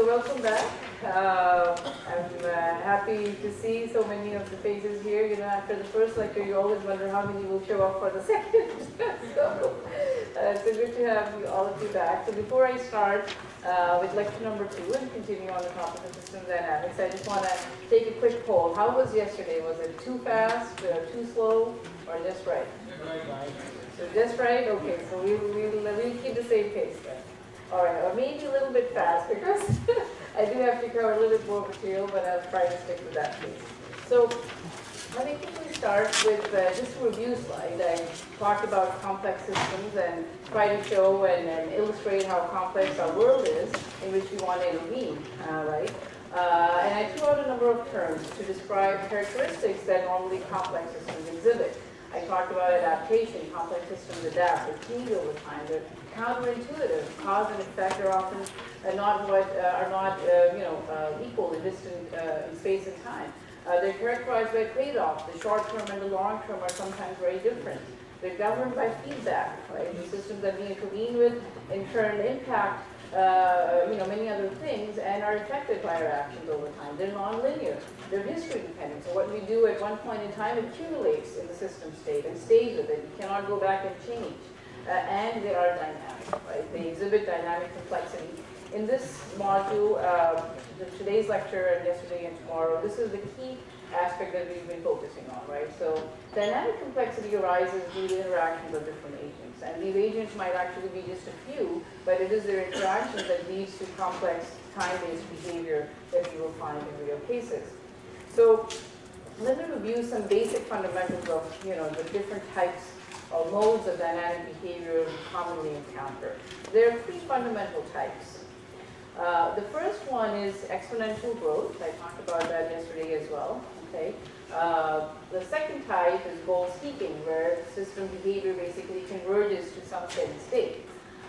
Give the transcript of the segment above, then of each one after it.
So welcome back. I'm happy to see so many of the faces here. You know, after the first lecture, you always wonder how many will show up for the second. So good to have all of you back. So before I start with lecture number 2 and continue on the topic of system dynamics, I just want to take a quick poll. How was yesterday? Was it too fast, too slow, or just right? So just right? Okay, so we'll keep the same pace then. All right, or maybe a little bit fast because I do have to cover a little bit more material, but I'll try to stick with that pace. So let me quickly start with just a review slide. I talked about complex systems and try to show and illustrate how complex our world is in which we want to intervene, right? And I threw out a number of terms to describe characteristics that normally complex systems exhibit. I talked about adaptation. Complex systems adapt, they change over time. They're counterintuitive. Cause and effect are often not equal in distant in space and time. They're characterized by trade-offs. The short term and the long term are sometimes very different. They're governed by feedback, right? The systems that we intervene with in turn impact many other things and are affected by our actions over time. They're non-linear. They're history dependent. So what we do at one point in time accumulates in the system state and stays with it. You cannot go back and change. And they are dynamic, right? They exhibit dynamic complexity. In this module, today's lecture and yesterday and tomorrow, this is the key aspect that we've been focusing on, right? So dynamic complexity arises due to interactions of different agents. And these agents might actually be just a few, but it is their interactions that leads to complex time-based behavior that we will find in real cases. So let me review some basic fundamentals of the different types or modes of dynamic behavior we commonly encounter. There are 3 fundamental types. The first one is exponential growth. I talked about that yesterday as well. Okay. The second type is goal-seeking, where system behavior basically converges to some steady state.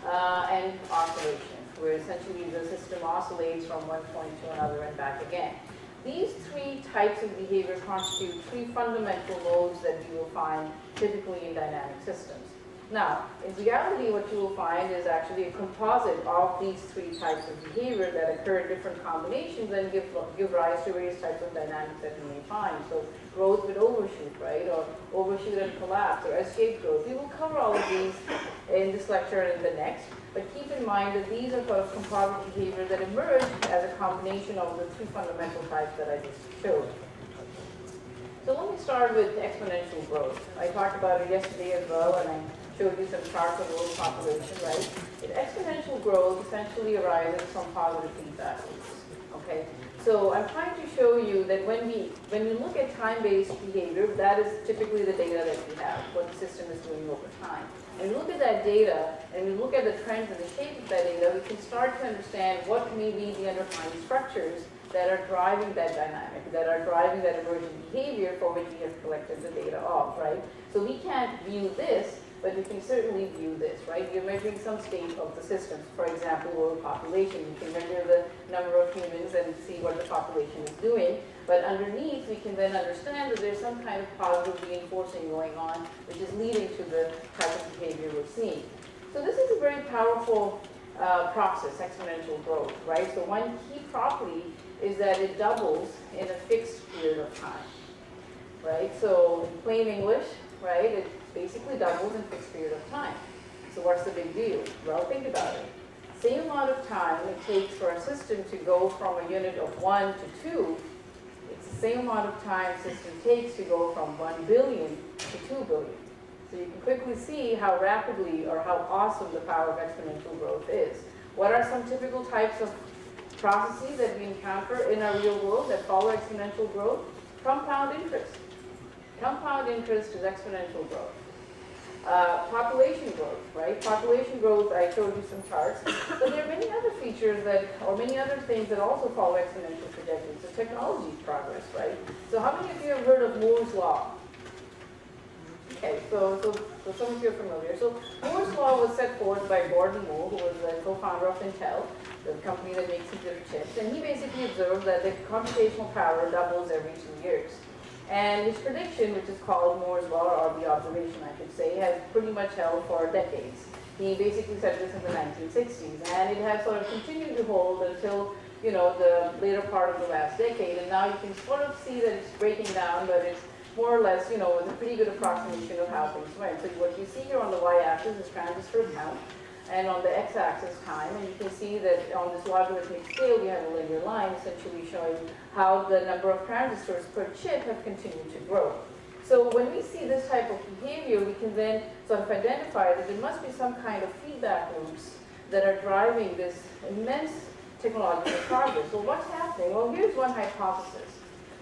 And oscillation, where essentially the system oscillates from one point to another and back again. These 3 types of behavior constitute 3 fundamental modes that you will find typically in dynamic systems. Now, in reality, what you will find is actually a composite of these 3 types of behavior that occur in different combinations and give rise to various types of dynamics that you may find. So growth with overshoot, right? Or overshoot and collapse, or S-shaped growth. We will cover all of these in this lecture and in the next. But keep in mind that these are sort of composite behavior that emerge as a combination of the 3 fundamental types that I just showed. So let me start with exponential growth. I talked about it yesterday as well, and I showed you some charts of world population, right? Exponential growth essentially arises from positive feedback loops, okay? So I'm trying to show you that when we look at time-based behavior, that is typically the data that we have, what the system is doing over time. And we look at that data, and we look at the trends and the shape of that data, we can start to understand what may be the underlying structures that are driving that dynamic, that are driving that emergent behavior for which we have collected the data of, right? So we can't view this, but we can certainly view this, right? You're measuring some state of the system. For example, world population. You can measure the number of humans and see what the population is doing. But underneath, we can then understand that there's some kind of positive reinforcing going on, which is leading to the type of behavior we're seeing. So this is a very powerful process, exponential growth, right? So one key property is that it doubles in a fixed period of time, right? So in plain English, right, it basically doubles in a fixed period of time. So what's the big deal? Well, think about it. Same amount of time it takes for a system to go from a unit of 1 to 2, it's the same amount of time a system takes to go from 1 billion to 2 billion. So you can quickly see how rapidly or how awesome the power of exponential growth is. What are some typical types of processes that we encounter in our real world that follow exponential growth? Compound interest. Compound interest is exponential growth. Population growth, right? Population growth, I showed you some charts. But there are many other features or many other things that also follow exponential trajectories. So technology progress, right? So how many of you have heard of Moore's Law? Okay, so some of you are familiar. So Moore's Law was set forth by Gordon Moore, who was the co-founder of Intel, the company that makes computer chips. And he basically observed that the computational power doubles every 2 years. And his prediction, which is called Moore's Law, or the observation I should say, has pretty much held for decades. He basically said this in the 1960s, and it has sort of continued to hold until the later part of the last decade, and now you can sort of see that it's breaking down, but it's more or less, with a pretty good approximation of how things went. So what you see here on the y-axis is transistor count, and on the x-axis time, and you can see that on this logarithmic scale we have a linear line essentially showing how the number of transistors per chip have continued to grow. So when we see this type of behavior, we can then sort of identify that there must be some kind of feedback loops that are driving this immense technological progress. So what's happening? Well, here's one hypothesis.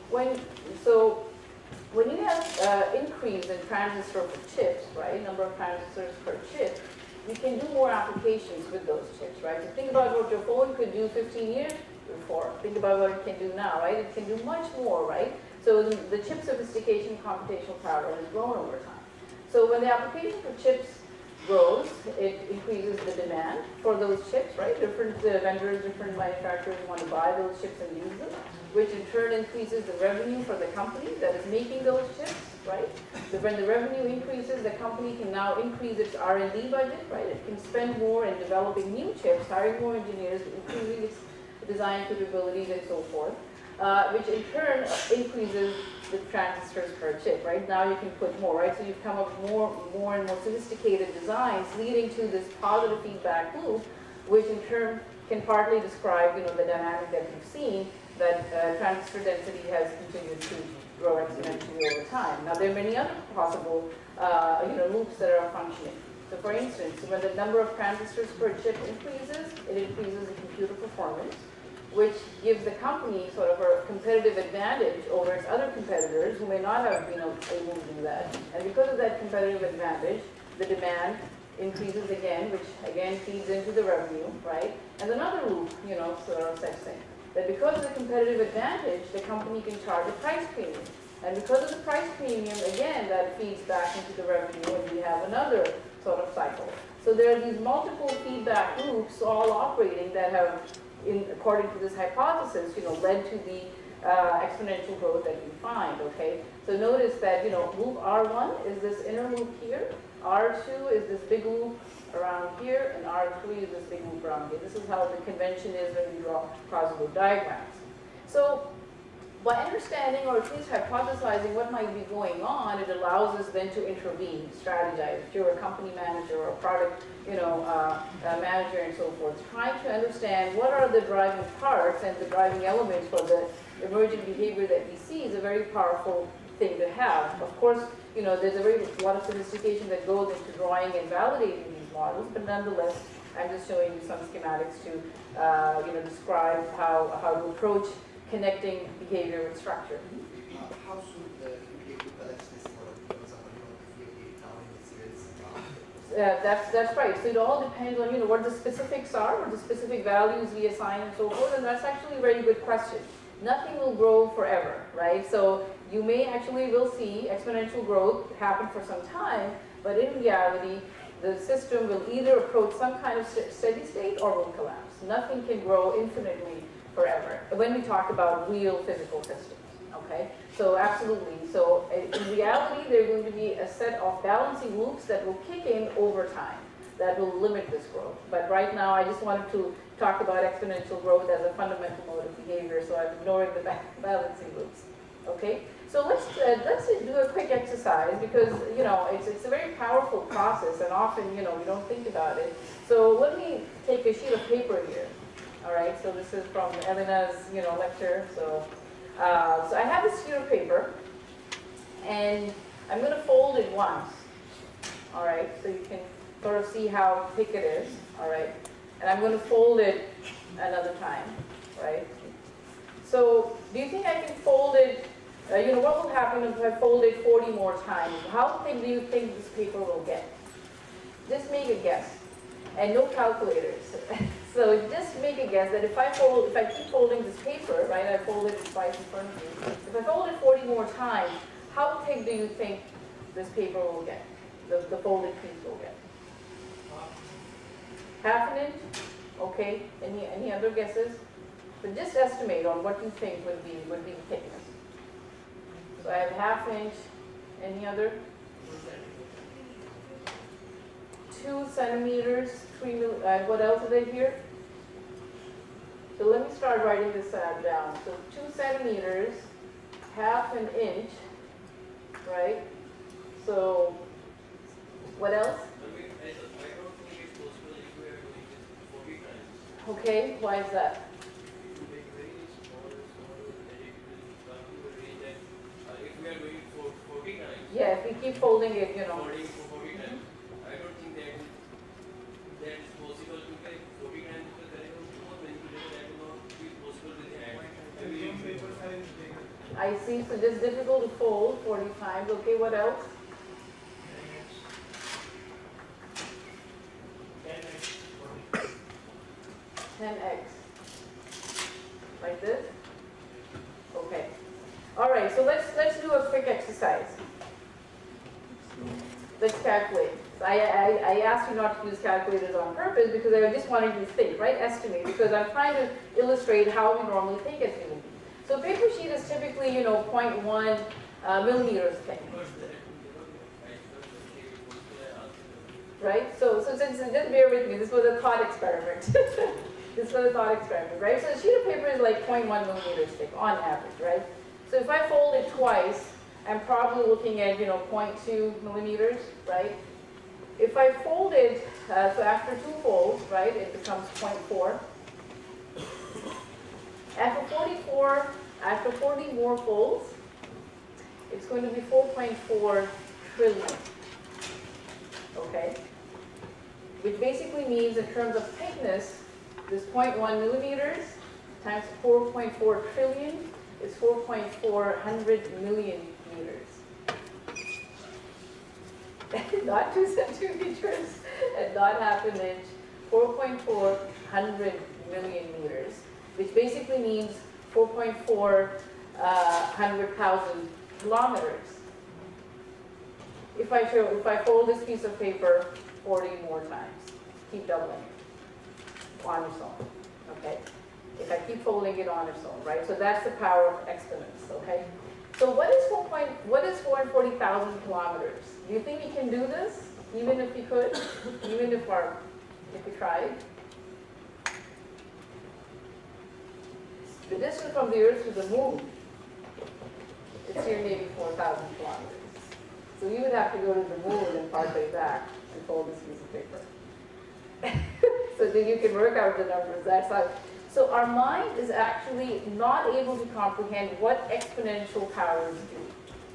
When you have increase in transistor per chips, right, number of transistors per chip, you can do more applications with those chips, right? So think about what your phone could do 15 years before. Think about what it can do now, right? It can do much more, right? So the chip sophistication, computational power has grown over time. So when the application for chips grows, it increases the demand for those chips, right? Different vendors, different manufacturers want to buy those chips and use them, which in turn increases the revenue for the company that is making those chips, right? So when the revenue increases, the company can now increase its R&D budget, right? It can spend more in developing new chips, hiring more engineers, increasing its design capabilities and so forth, which in turn increases the transistors per chip, right? Now you can put more, right? So you've come up with more and more sophisticated designs leading to this positive feedback loop, which in turn can partly describe, the dynamic that we've seen, that transistor density has continued to grow exponentially over time. Now there are many other possible, loops that are functioning. So for instance, when the number of transistors per chip increases, it increases the computer performance, which gives the company sort of a competitive advantage over its other competitors who may not have been able to do that. And because of that competitive advantage, the demand increases again, which again feeds into the revenue, right? And another loop, sort of such thing. That because of the competitive advantage, the company can charge a price premium. And because of the price premium, again, that feeds back into the revenue, and we have another sort of cycle. So there are these multiple feedback loops all operating that have, according to this hypothesis, led to the exponential growth that we find, okay? So notice that, loop R1 is this inner loop here, R2 is this big loop around here, and R3 is this big loop around here. This is how the convention is when we draw causal loop diagrams. So by understanding, or at least hypothesizing what might be going on, it allows us then to intervene, strategize. If you're a company manager or a product, manager and so forth, trying to understand what are the driving parts and the driving elements for the emergent behavior that we see is a very powerful thing to have. Of course, there's a lot of sophistication that goes into drawing and validating these models, but nonetheless, I'm just showing you some schematics to, describe how to approach connecting behavior with structure. How should the behavior collect this model? For example, That's right. So it all depends on what the specifics are, what the specific values we assign and so forth, and that's actually a very good question. Nothing will grow forever, right? So you will see exponential growth happen for some time, but in reality, the system will either approach some kind of steady state or will collapse. Nothing can grow infinitely forever when we talk about real physical systems, okay? So absolutely. So in reality, there are going to be a set of balancing loops that will kick in over time that will limit this growth. But right now, I just wanted to talk about exponential growth as a fundamental mode of behavior, so I'm ignoring the balancing loops, okay? So let's do a quick exercise because, it's a very powerful process and often, we don't think about it. So let me take a sheet of paper here. All right, so this is from Elena's, lecture. So I have this sheet of paper, and I'm going to fold it once. All right, so you can sort of see how thick it is. All right, and I'm going to fold it another time. Right. So do you think I can fold it? What will happen if I fold it 40 more times? How thick do you think this paper will get? Just make a guess, and no calculators. So just make a guess that if I keep folding this paper, right, I fold it twice in front of me. If I fold it 40 more times, how thick do you think this paper will get? The folded piece will get? Half an inch? Okay. Any other guesses? But just estimate on what you think would be the thickness. So I have half inch. Any other? 2 centimeters. 3 what else is there here? So let me start writing this down. So 2 centimeters, half an inch, right? So what else? I don't think it's possible if we are doing this 40 times. Okay, why is that? To make very small, that it will come to a range that if we are doing it for 40 times, Yeah, if we keep folding it, you know. folding for 40 times, I don't think that is possible to get 40 times because there is no manipulation that will not be possible with the hand. I see, so just difficult to fold 40 times. Okay, what else? 10x. Like this? Okay. All right, so let's do a quick exercise. Let's calculate. So I asked you not to use calculators on purpose because I just wanted you to think, right? Estimate, because I'm trying to illustrate how we normally think as human beings. So a paper sheet is typically, 0.1 millimeters thick. Right? So just bear with me. This was a thought experiment. This was a thought experiment, right? So a sheet of paper is like 0.1 millimeters thick on average, right? So if I fold it twice, I'm probably looking at, 0.2 millimeters, right? If I fold it, so after 2 folds, right, it becomes 0.4. After 40 more folds, it's going to be 4.4 trillion. Okay? Which basically means in terms of thickness, this 0.1 millimeters times 4.4 trillion is 4.400 million meters. Not 2 centimeters and not half an inch, 4.400 million meters, which basically means 4,400,000 kilometers. If I fold this piece of paper 40 more times, keep doubling it on its own, okay? If I keep folding it on its own, right? So that's the power of exponents, okay? So what is 440,000 kilometers? Do you think we can do this, even if we could, even if we tried? The distance from the Earth to the Moon, it's here maybe 4,000 kilometers. So you would have to go to the Moon and partway back and fold this piece of paper. So that you can work out the numbers. That's how. So our mind is actually not able to comprehend what exponential powers do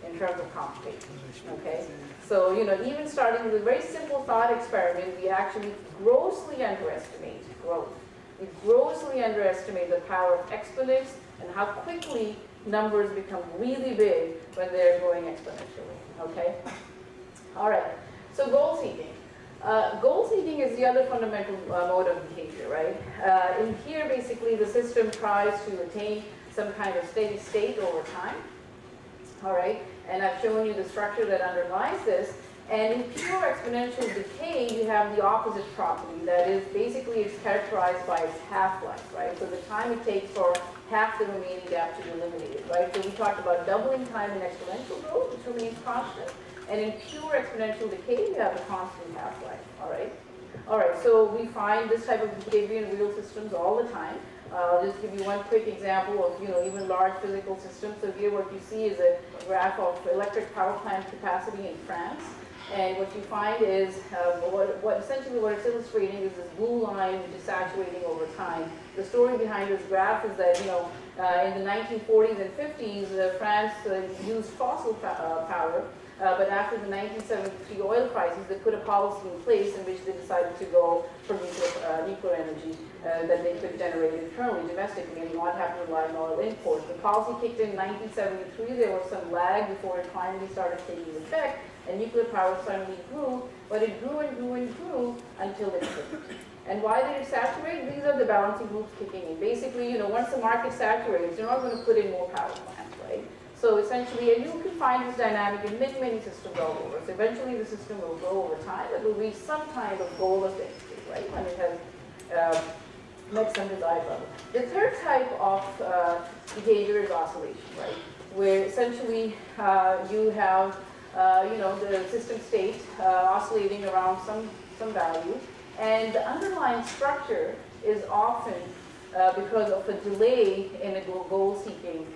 in terms of computation. Okay. So even starting with a very simple thought experiment, we actually grossly underestimate growth. We grossly underestimate the power of exponents and how quickly numbers become really big when they're growing exponentially, okay? All right, so goal seeking. Goal seeking is the other fundamental mode of behavior, right? In here, basically, the system tries to attain some kind of steady state over time, all right? And I've shown you the structure that underlies this. And in pure exponential decay, you have the opposite property. That is, basically, it's characterized by its half-life, right? So the time it takes for half the remaining gap to be eliminated, right? So we talked about doubling time in exponential growth, which remains constant. And in pure exponential decay, you have a constant half-life, all right? All right, so we find this type of behavior in real systems all the time. I'll just give you one quick example of, even large physical systems. So here what you see is a graph of electric power plant capacity in France. And what you find is, essentially what it's illustrating is this blue line which is saturating over time. The story behind this graph is that, in the 1940s and 50s, France used fossil power, but after the 1973 oil crisis, they put a policy in place in which they decided to go for nuclear energy that they could generate internally, domestically, and not have to rely on oil imports. The policy kicked in 1973. There was some lag before it finally started taking effect. And nuclear power suddenly grew, but it grew and grew and grew until it clipped. And why did it saturate? These are the balancing loops kicking in. Basically, once the market saturates, you're not going to put in more power plants, right? So essentially, and you can find this dynamic in many, many systems all over. So eventually the system will grow over time. It will reach some kind of goal of steady state, right? When it has met some desired level. The third type of behavior is oscillation, right? Where essentially you have the system state oscillating around some value, and the underlying structure is often because of a delay in a goal-seeking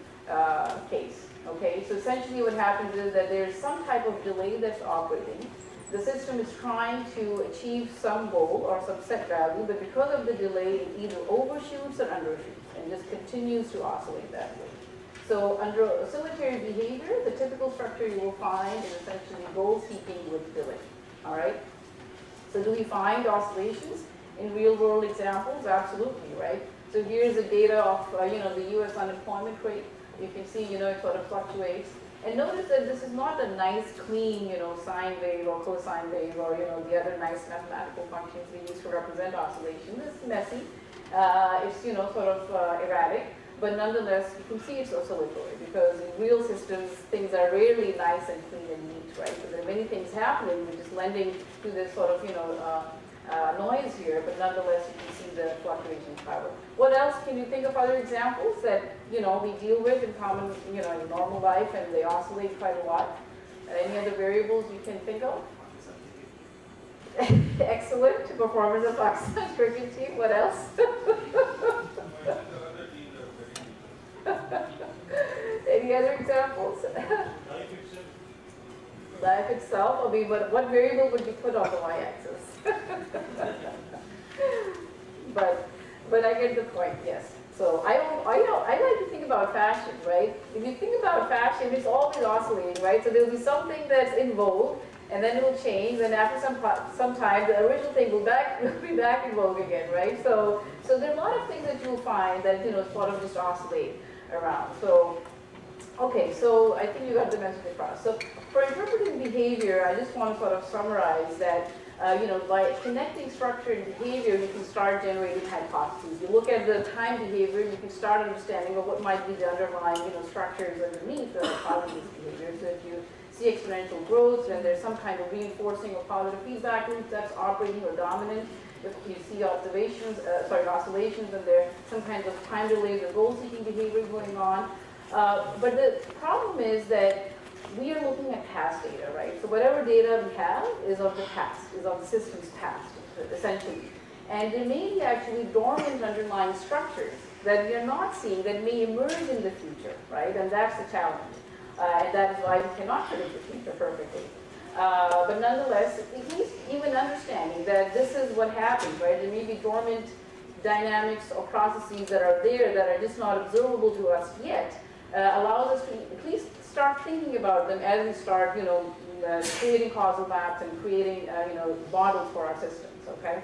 case. Okay, so essentially what happens is that there's some type of delay that's operating. The system is trying to achieve some goal or some set value, but because of the delay, it either overshoots or undershoots and just continues to oscillate that way. So under oscillatory behavior, the typical structure you will find is essentially goal-seeking with delay. All right. So do we find oscillations in real-world examples? Absolutely, right? So here's the data of the U.S. unemployment rate. You can see it sort of fluctuates. And notice that this is not a nice, clean sine wave or cosine wave or the other nice mathematical functions we use to represent oscillation. It's messy. It's sort of erratic. But nonetheless, you can see it's oscillatory because in real systems, things are rarely nice and clean and neat, right? So there are many things happening, which is lending to this sort of, noise here, but nonetheless, you can see the fluctuation power. What else? Can you think of other examples that, we deal with in common, in normal life and they oscillate quite a lot? Any other variables you can think of? Excellent. Performance of oxygen frequency. What else? Any other examples? Life itself. I mean, what variable would you put on the y-axis? but I get the point. Yes. So I like to think about fashion, right? If you think about fashion, it's always oscillating, right? So there'll be something that's in vogue, and then it will change, and after some time, the original thing will be back in vogue again, right? So there are a lot of things that you'll find that sort of just oscillate around. So okay, so I think you got the message across. So for interpreting behavior, I just want to sort of summarize that by connecting structure and behavior, you can start generating hypotheses. You look at the time behavior, you can start understanding of what might be the underlying structures underneath that are causing this behavior. So if you see exponential growth, then there's some kind of reinforcing or positive feedback loop that's operating or dominant. If you see oscillations, and there are some kinds of time delays or goal-seeking behavior going on. But the problem is that we are looking at past data, right? So whatever data we have is of the past, is of the system's past, essentially. And there may be actually dormant underlying structures that we are not seeing that may emerge in the future, right? And that's the challenge. And that is why we cannot predict the future perfectly. But nonetheless, at least even understanding that this is what happens, right? There may be dormant dynamics or processes that are there that are just not observable to us yet, allows us to at least start thinking about them as we start, creating causal maps and creating, models for our systems, okay?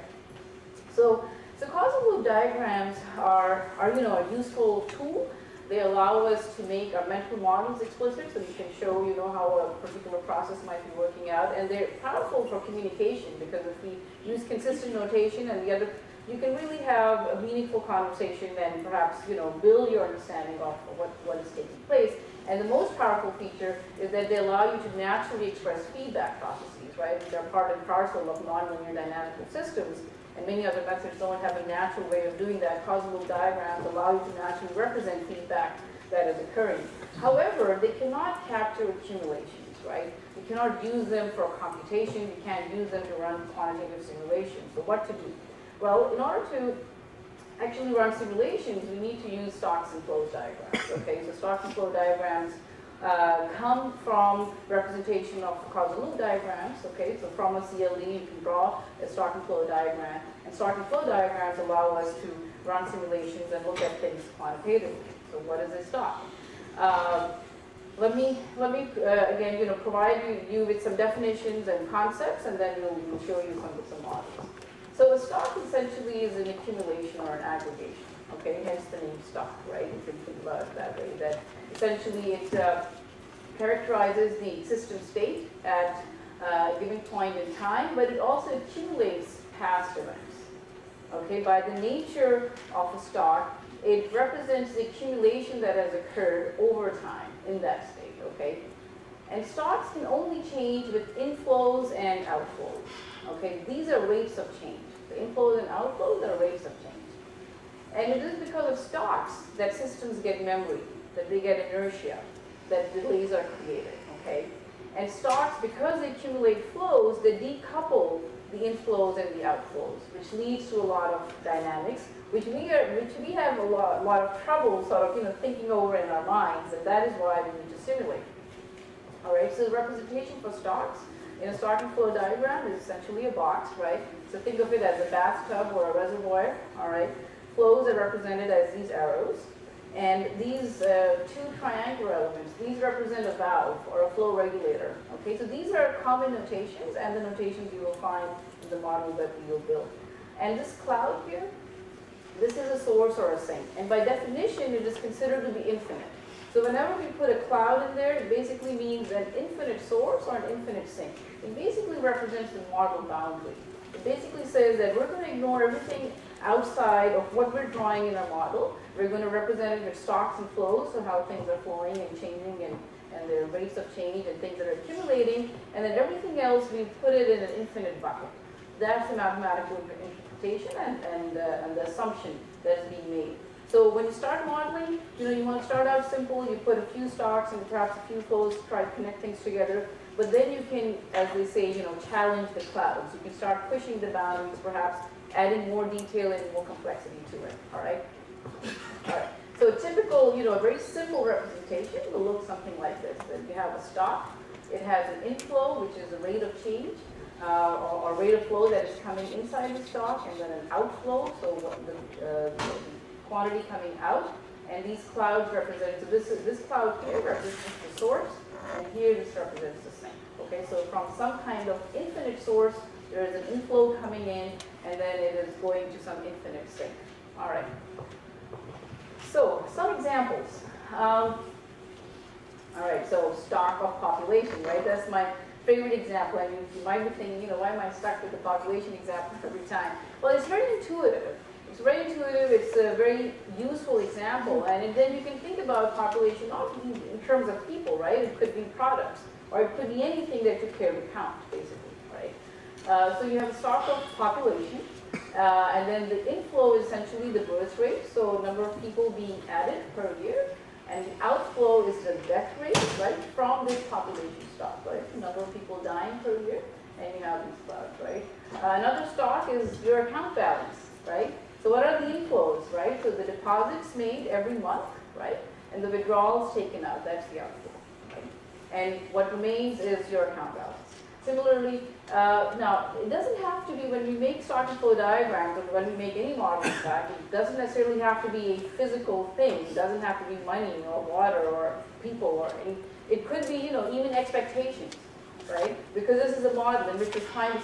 So causal loop diagrams are a useful tool. They allow us to make our mental models explicit, so you can show, how a particular process might be working out. And they're powerful for communication because if we use consistent notation and the other, you can really have a meaningful conversation and perhaps, build your understanding of what is taking place. And the most powerful feature is that they allow you to naturally express feedback processes, right? Which are part and parcel of nonlinear dynamical systems. And many other methods don't have a natural way of doing that. Causal loop diagrams allow you to naturally represent feedback that is occurring. However, they cannot capture accumulations, right? You cannot use them for computation. You can't use them to run quantitative simulations. So what to do? Well, in order to actually run simulations, we need to use stocks and flows diagrams. Okay, so stocks and flow diagrams come from representation of causal loop diagrams. Okay, so from a CLD you can draw a stock and flow diagram, and stock and flow diagrams allow us to run simulations and look at things quantitatively. So what is a stock? Let me again provide you with some definitions and concepts, and then we'll show you some models. So a stock essentially is an accumulation or an aggregation, okay? Hence the name stock, right? You can think about it that way, that essentially it characterizes the system state at a given point in time, but it also accumulates past events, okay? By the nature of a stock, it represents the accumulation that has occurred over time in that state, okay? And stocks can only change with inflows and outflows, okay? These are rates of change. The inflows and outflows are rates of change. And it is because of stocks that systems get memory, that they get inertia, that delays are created, okay? And stocks, because they accumulate flows, they decouple the inflows and the outflows, which leads to a lot of dynamics, which we have a lot of trouble sort of, thinking over in our minds, and that is why we need to simulate. All right, so the representation for stocks in a stock and flow diagram is essentially a box, right? So think of it as a bathtub or a reservoir, all right? Flows are represented as these arrows, and these two triangular elements, these represent a valve or a flow regulator, okay? So these are common notations, and the notations you will find in the model that we will build. And this cloud here, this is a source or a sink, and by definition, it is considered to be infinite. So whenever we put a cloud in there, it basically means an infinite source or an infinite sink. It basically represents the model boundary. It basically says that we're going to ignore everything outside of what we're drawing in our model. We're going to represent it with stocks and flows, so how things are flowing and changing and their rates of change and things that are accumulating, and then everything else, we put it in an infinite bucket. That's the mathematical interpretation and the assumption that is being made. So when you start modeling, you want to start out simple, you put a few stocks and perhaps a few flows, try to connect things together, but then you can, as they say, challenge the clouds. You can start pushing the boundaries, perhaps adding more detail and more complexity to it, all right? All right, so a typical, a very simple representation will look something like this. That you have a stock, it has an inflow, which is the rate of change, or rate of flow that is coming inside the stock, and then an outflow, so what the quantity coming out, and these clouds represent, so this cloud here represents the source, and here this represents the sink. Okay, so from some kind of infinite source, there is an inflow coming in, and then it is going to some infinite sink. All right. So some examples. All right, so stock of population, right? That's my favorite example. I mean, you might be thinking, why am I stuck with the population example every time? Well, it's very intuitive. It's very intuitive, it's a very useful example, and then you can think about population not in terms of people, right? It could be products, or it could be anything that you care to count, basically, right? So you have a stock of population, and then the inflow is essentially the birth rate, so number of people being added per year, and the outflow is the death rate, right, from this population stock, right? The number of people dying per year, and you have these clouds, right? Another stock is your account balance, right? So what are the inflows, right? So the deposits made every month, right? And the withdrawals taken out, that's the outflow, right? And what remains is your account balance. Similarly, now, it doesn't have to be, when we make stock and flow diagrams, or when we make any model, in fact, it doesn't necessarily have to be a physical thing. It doesn't have to be money or water or people or any, it could be, even expectations, right? Because this is a model in which we're trying to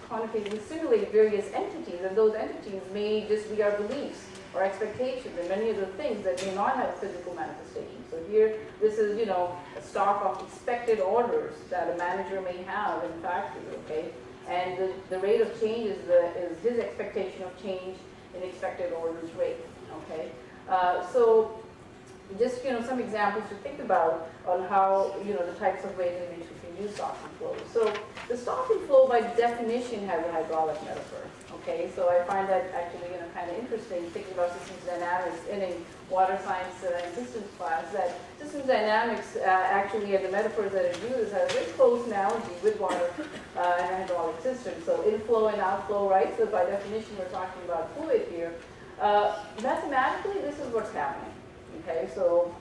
quantitatively simulate various entities, and those entities may just be our beliefs or expectations, and many of the things that may not have a physical manifestation. So here, this is, a stock of expected orders that a manager may have in factory, okay? And the rate of change is his expectation of change in expected orders rate, okay? So just, some examples to think about on how, the types of ways in which we can use stock and flow. So the stock and flow by definition has a hydraulic metaphor, okay? So I find that actually, kind of interesting thinking about systems dynamics in a water science and systems class, that systems dynamics actually, and the metaphors that it uses, have a very close analogy with water and a hydraulic system. So inflow and outflow, right? So by definition, we're talking about fluid here. Mathematically, this is what's happening. Okay, so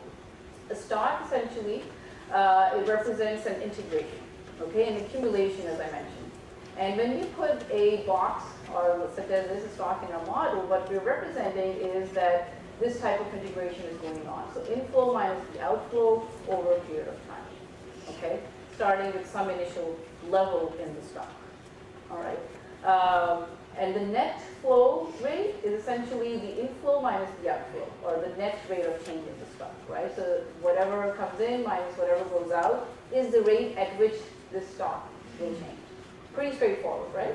a stock essentially, it represents an integration, okay, an accumulation, as I mentioned. And when we put a box, or such as this is stock in our model, what we're representing is that this type of integration is going on. So inflow minus the outflow over a period of time, okay, starting with some initial level in the stock, all right. And the net flow rate is essentially the inflow minus the outflow, or the net rate of change in the stock, right? So whatever comes in minus whatever goes out is the rate at which this stock will change. Pretty straightforward, right?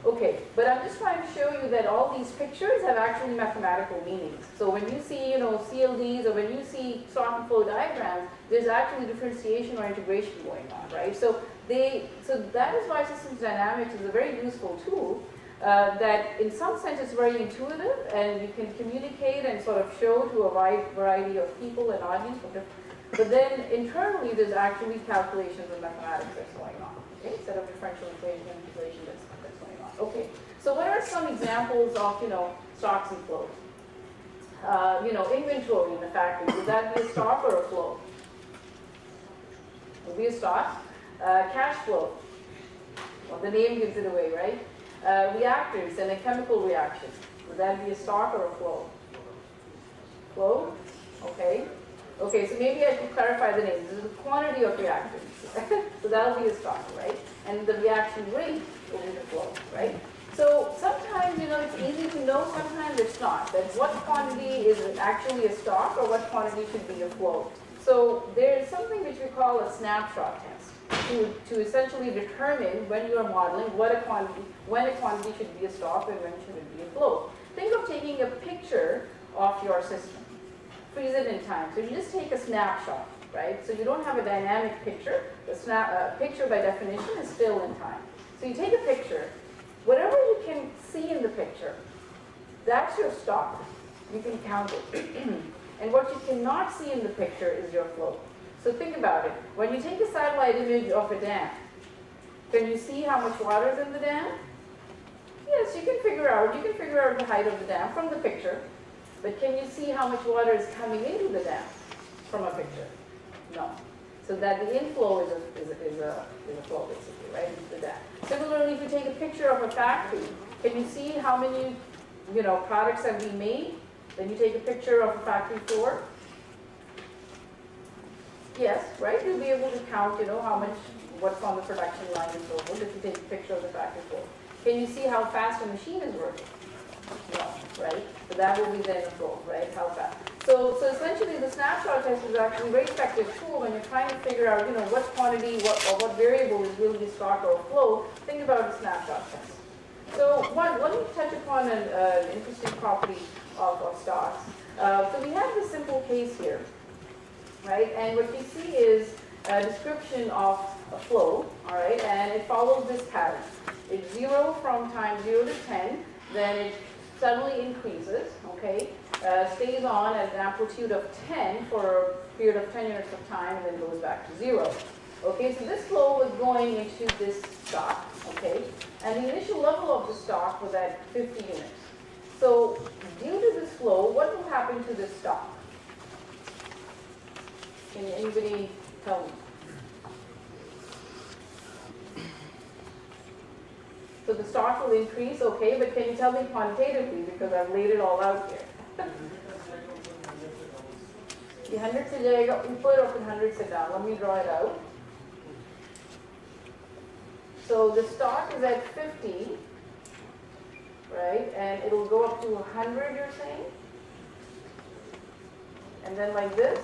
Okay, but I'm just trying to show you that all these pictures have actually mathematical meanings. So when you see, CLDs, or when you see stock and flow diagrams, there's actually differentiation or integration going on, right? So that is why systems dynamics is a very useful tool. That in some sense is very intuitive, and you can communicate and sort of show to a wide variety of people and audience. But then internally, there's actually calculations and mathematics that's going on. Okay, instead of differential equation and integration that's Okay, so what are some examples of, stocks and flows? Inventory in the factory, would that be a stock or a flow? Would be a stock. Cash flow, well, the name gives it away, right? Reactors and a chemical reaction, would that be a stock or a flow? Flow, okay. Okay, so maybe I should clarify the name. This is the quantity of reactants. So that'll be a stock, right? And the reaction rate will be the flow, right? So sometimes, it's easy to know, sometimes it's not. That what quantity is actually a stock or what quantity should be a flow. So there is something which we call a snapshot test to essentially determine when you are modeling when a quantity should be a stock and when should it be a flow. Think of taking a picture of your system. Freeze it in time. So you just take a snapshot, right? So you don't have a dynamic picture. The picture by definition is still in time. So you take a picture. Whatever you can see in the picture, that's your stock. You can count it. And what you cannot see in the picture is your flow. So think about it. When you take a satellite image of a dam, can you see how much water is in the dam? Yes, you can figure out the height of the dam from the picture. But can you see how much water is coming into the dam from a picture? No. So that the inflow is a flow, basically, right, into the dam. Similarly, if you take a picture of a factory, can you see how many, products have been made? Then you take a picture of a factory floor. Yes, right? You'll be able to count, how much, what's on the production line and so forth if you take a picture of the factory floor. Can you see how fast a machine is working? No, right? So that will be then a flow, right? How fast. So essentially the snapshot test is actually a very effective tool when you're trying to figure out, what quantity, what variable is really a stock or a flow. Think about a snapshot test. So let me touch upon an interesting property of stocks. So we have this simple case here, right? And what you see is a description of a flow, all right? And it follows this pattern. It's 0 from time 0 to 10, then it suddenly increases, okay? Stays on at an amplitude of 10 for a period of 10 units of time, and then goes back to 0. Okay, so this flow was going into this stock, okay? And the initial level of the stock was at 50 units. So due to this flow, what will happen to this stock? Can anybody tell me? So the stock will increase, okay, but can you tell me quantitatively, because I've laid it all out here. The 100 se jayega upar or 100 se down. Let me draw it out. So the stock is at 50, right, and it'll go up to 100, you're saying? And then like this?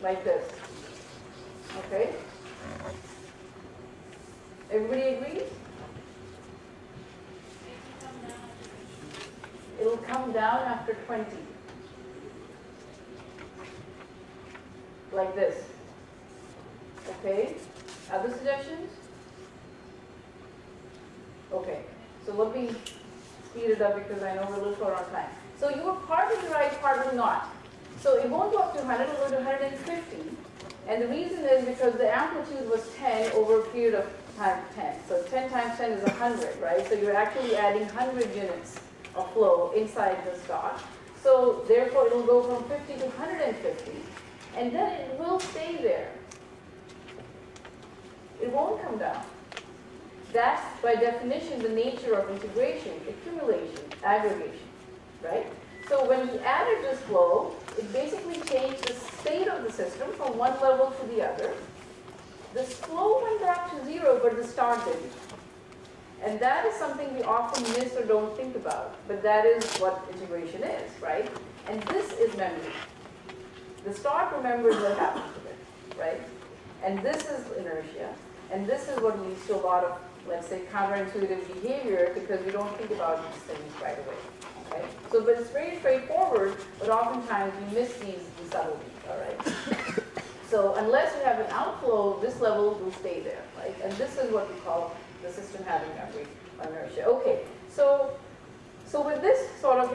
Like this. Okay? Everybody agrees? It'll come down after 20. Like this. Okay? Other suggestions? Okay. So let me speed it up because I know we're a little short on time. So you were partly right, partly not. So it won't go up to 100, it'll go to 150. And the reason is because the amplitude was 10 over a period of time 10. So 10 times 10 is 100, right? So you're actually adding 100 units of flow inside the stock. So therefore it'll go from 50 to 150. And then it will stay there. It won't come down. That's by definition the nature of integration, accumulation, aggregation, right? So when we added this flow, it basically changed the state of the system from one level to the other. This flow went back to 0, but the stock didn't. And that is something we often miss or don't think about. But that is what integration is, right? And this is memory. The stock remembers what happened to it, right? And this is inertia. And this is what leads to a lot of, let's say, counterintuitive behavior because we don't think about these things right away. Okay? So, but it's very straightforward, but oftentimes we miss these subtleties, all right? So unless you have an outflow, this level will stay there, right? And this is what we call the system having memory inertia. Okay, so with this sort of,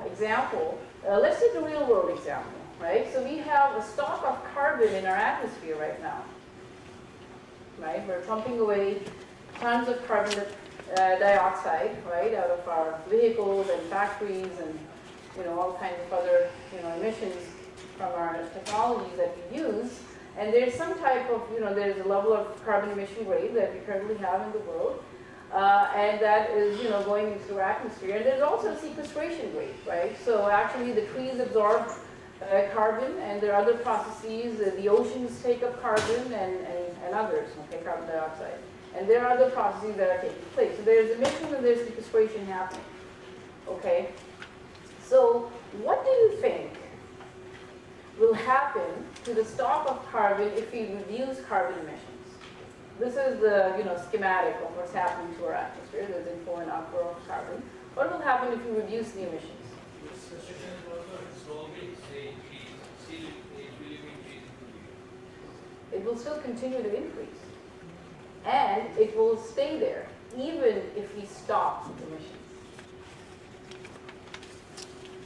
example, let's take a real world example, right? So we have a stock of carbon in our atmosphere right now. right? We're pumping away tons of carbon dioxide, right, out of our vehicles and factories and, all kinds of other, emissions from our technologies that we use. And there's some type of, there's a level of carbon emission rate that we currently have in the world. And that is, going into the atmosphere. And there's also a sequestration rate, right? So actually the trees absorb carbon, and there are other processes. The oceans take up carbon and others, okay, carbon dioxide. And there are other processes that are taking place. So there's emission and there's sequestration happening, okay? So what do you think will happen to the stock of carbon if we reduce carbon emissions? This is the schematic of what's happening to our atmosphere. There's inflow and outflow of carbon. What will happen if we reduce the emissions? It will still continue to increase. And it will stay there, even if we stop emissions.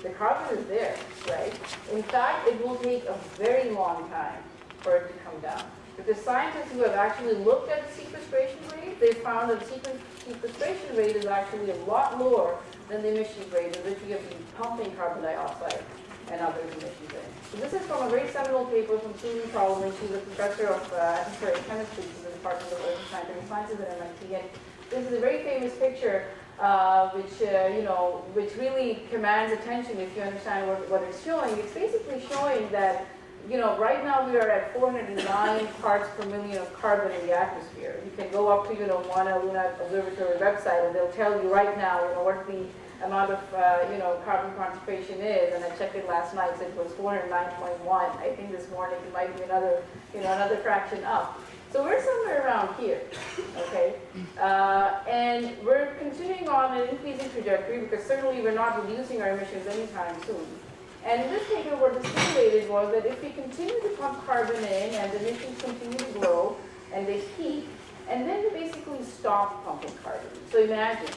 The carbon is there, right? In fact, it will take a very long time for it to come down. Because scientists who have actually looked at the sequestration rate, they found that the sequestration rate is actually a lot lower than the emissions rate in which we have been pumping carbon dioxide and other emissions in. So this is from a very seminal paper from Susan Solomon. She's a professor of atmospheric chemistry in the Department of Earth and Scientific Sciences at MIT. And this is a very famous picture which really commands attention if you understand what it's showing. It's basically showing that right now we are at 409 parts per million of carbon in the atmosphere. You can go up to, Mauna Luna Observatory website and they'll tell you right now, what the amount of, carbon concentration is. And I checked it last night, so it was 409.1. I think this morning it might be another, another fraction up. So we're somewhere around here, okay? And we're continuing on an increasing trajectory because certainly we're not reducing our emissions anytime soon. And in this paper, what was simulated was that if we continue to pump carbon in and the emissions continue to grow and they peak, and then we basically stop pumping carbon. So imagine,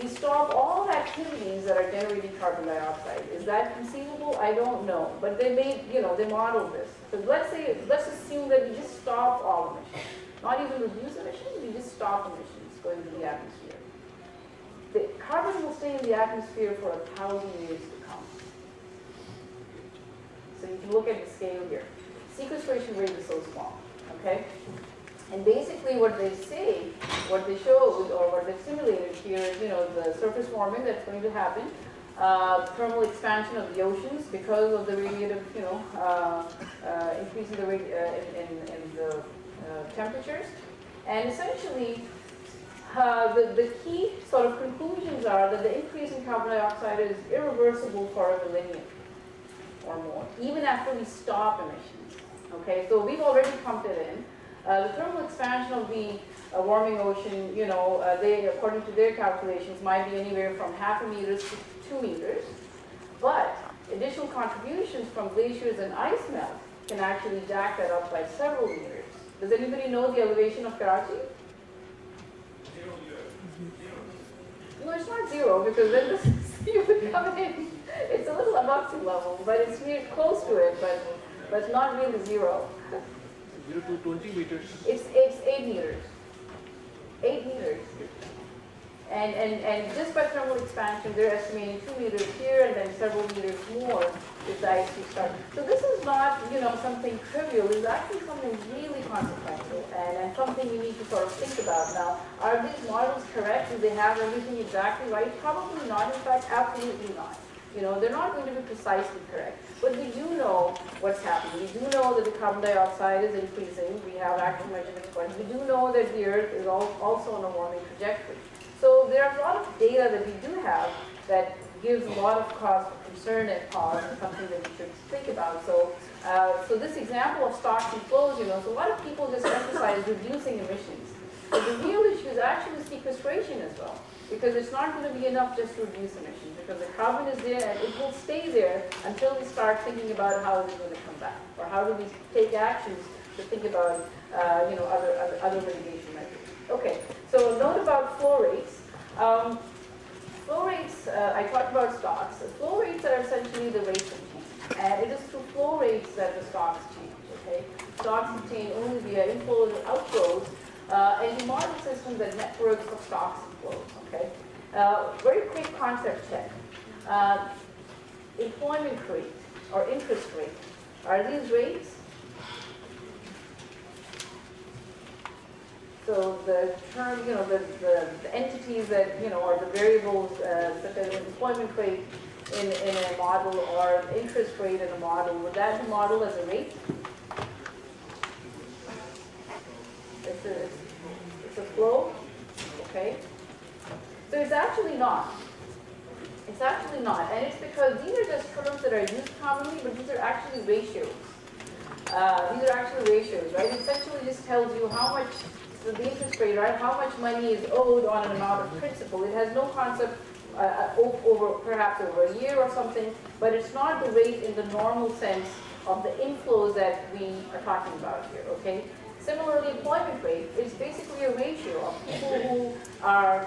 we stop all activities that are generating carbon dioxide. Is that conceivable? I don't know. But they made, they modeled this. So let's assume that we just stop all emissions. Not even reduce emissions, we just stop emissions going into the atmosphere. The carbon will stay in the atmosphere for 1,000 years to come. So you can look at the scale here. Sequestration rate is so small, okay? And basically what they say, what they showed, or what they've simulated here is, the surface warming that's going to happen, thermal expansion of the oceans because of the radiative, increase in the temperatures. And essentially, the key sort of conclusions are that the increase in carbon dioxide is irreversible for a millennium or more, even after we stop emissions. Okay, so we've already pumped it in. The thermal expansion of the warming ocean, they, according to their calculations, might be anywhere from 0.5 meters to 2 meters. But additional contributions from glaciers and ice melt can actually jack that up by several meters. Does anybody know the elevation of Karachi? No, it's not zero, because then the sea would come in. It's a little above sea level, but it's near close to it, but not really zero. 0 to 20 meters. It's 8 meters. 8 meters. And just by thermal expansion, they're estimating 2 meters here and then several meters more if the ice sheet starts. So this is not, something trivial. It's actually something really consequential and something you need to sort of think about. Now, are these models correct? Do they have everything exactly right? Probably not. In fact, absolutely not. They're not going to be precisely correct. But we do know what's happening. We do know that the carbon dioxide is increasing. We have actual measurements for it. We do know that the Earth is also on a warming trajectory. So there are a lot of data that we do have that gives a lot of cause for concern and pause and something that we should think about. So this example of stocks and flows, so a lot of people just emphasize reducing emissions. But the real issue is actually sequestration as well. Because it's not going to be enough just to reduce emissions, because the carbon is there and it will stay there until we start thinking about how it's going to come back, or how do we take actions to think about other mitigation measures. Okay, so a note about flow rates. Flow rates, I talked about stocks. The flow rates are essentially the rates of change, and it is through flow rates that the stocks change. Okay, stocks obtained only via inflows and outflows And you model systems and networks of stocks and flows, okay? Very quick concept check. Employment rate or interest rate. Are these rates? So the term, the entities that, or the variables such as employment rate in a model or interest rate in a model, would that be modeled as a rate? It's a flow, okay? So it's actually not. It's actually not, and it's because these are just terms that are used commonly, but these are actually ratios. These are actually ratios, right? It essentially just tells you how much, so the interest rate, right? How much money is owed on an amount of principal. It has no concept perhaps over a year or something, but it's not the rate in the normal sense of the inflows that we are talking about here, okay? Similarly, employment rate is basically a ratio of people who are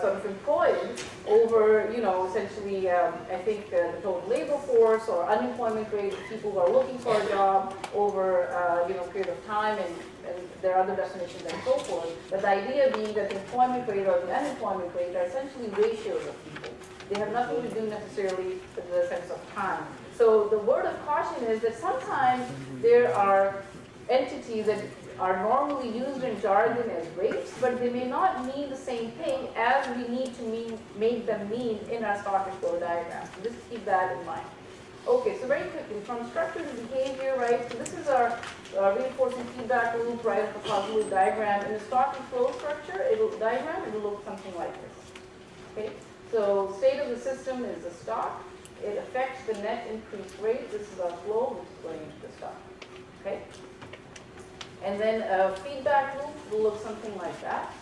sort of employed over, essentially, I think the total labor force or unemployment rate of people who are looking for a job over, period of time, and there are other definitions and so forth. But the idea being that the employment rate or the unemployment rate are essentially ratios of people. They have nothing to do necessarily with the sense of time. So the word of caution is that sometimes there are entities that are normally used in jargon as rates, but they may not mean the same thing as we need to make them mean in our stock and flow diagram. So just keep that in mind. Okay, so very quickly, from structure to behavior, right? So this is our reinforcing feedback loop, right, of a causal loop diagram. In the stock and flow structure, it will look something like this. Okay, so state of the system is the stock. It affects the net increase rate. This is our flow, which is going into the stock. Okay. And then a feedback loop will look something like that.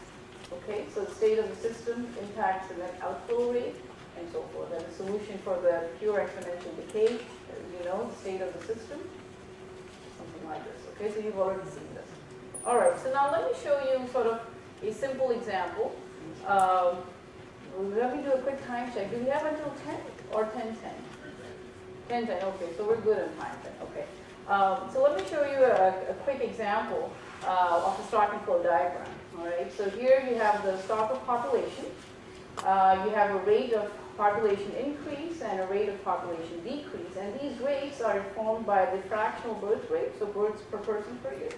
Okay, so the state of the system impacts the net outflow rate and so forth. And the solution for the pure exponential decay, the state of the system, something like this. Okay, so you've already seen this. All right, so now let me show you sort of a simple example. Let me do a quick time check. Do we have until 10 or 10:10? 10:10, okay, so we're good on time then, okay. So let me show you a quick example of the stock and flow diagram. All right, so here you have the stock of population. You have a rate of population increase and a rate of population decrease. And these rates are informed by the fractional birth rate, so births per person per year.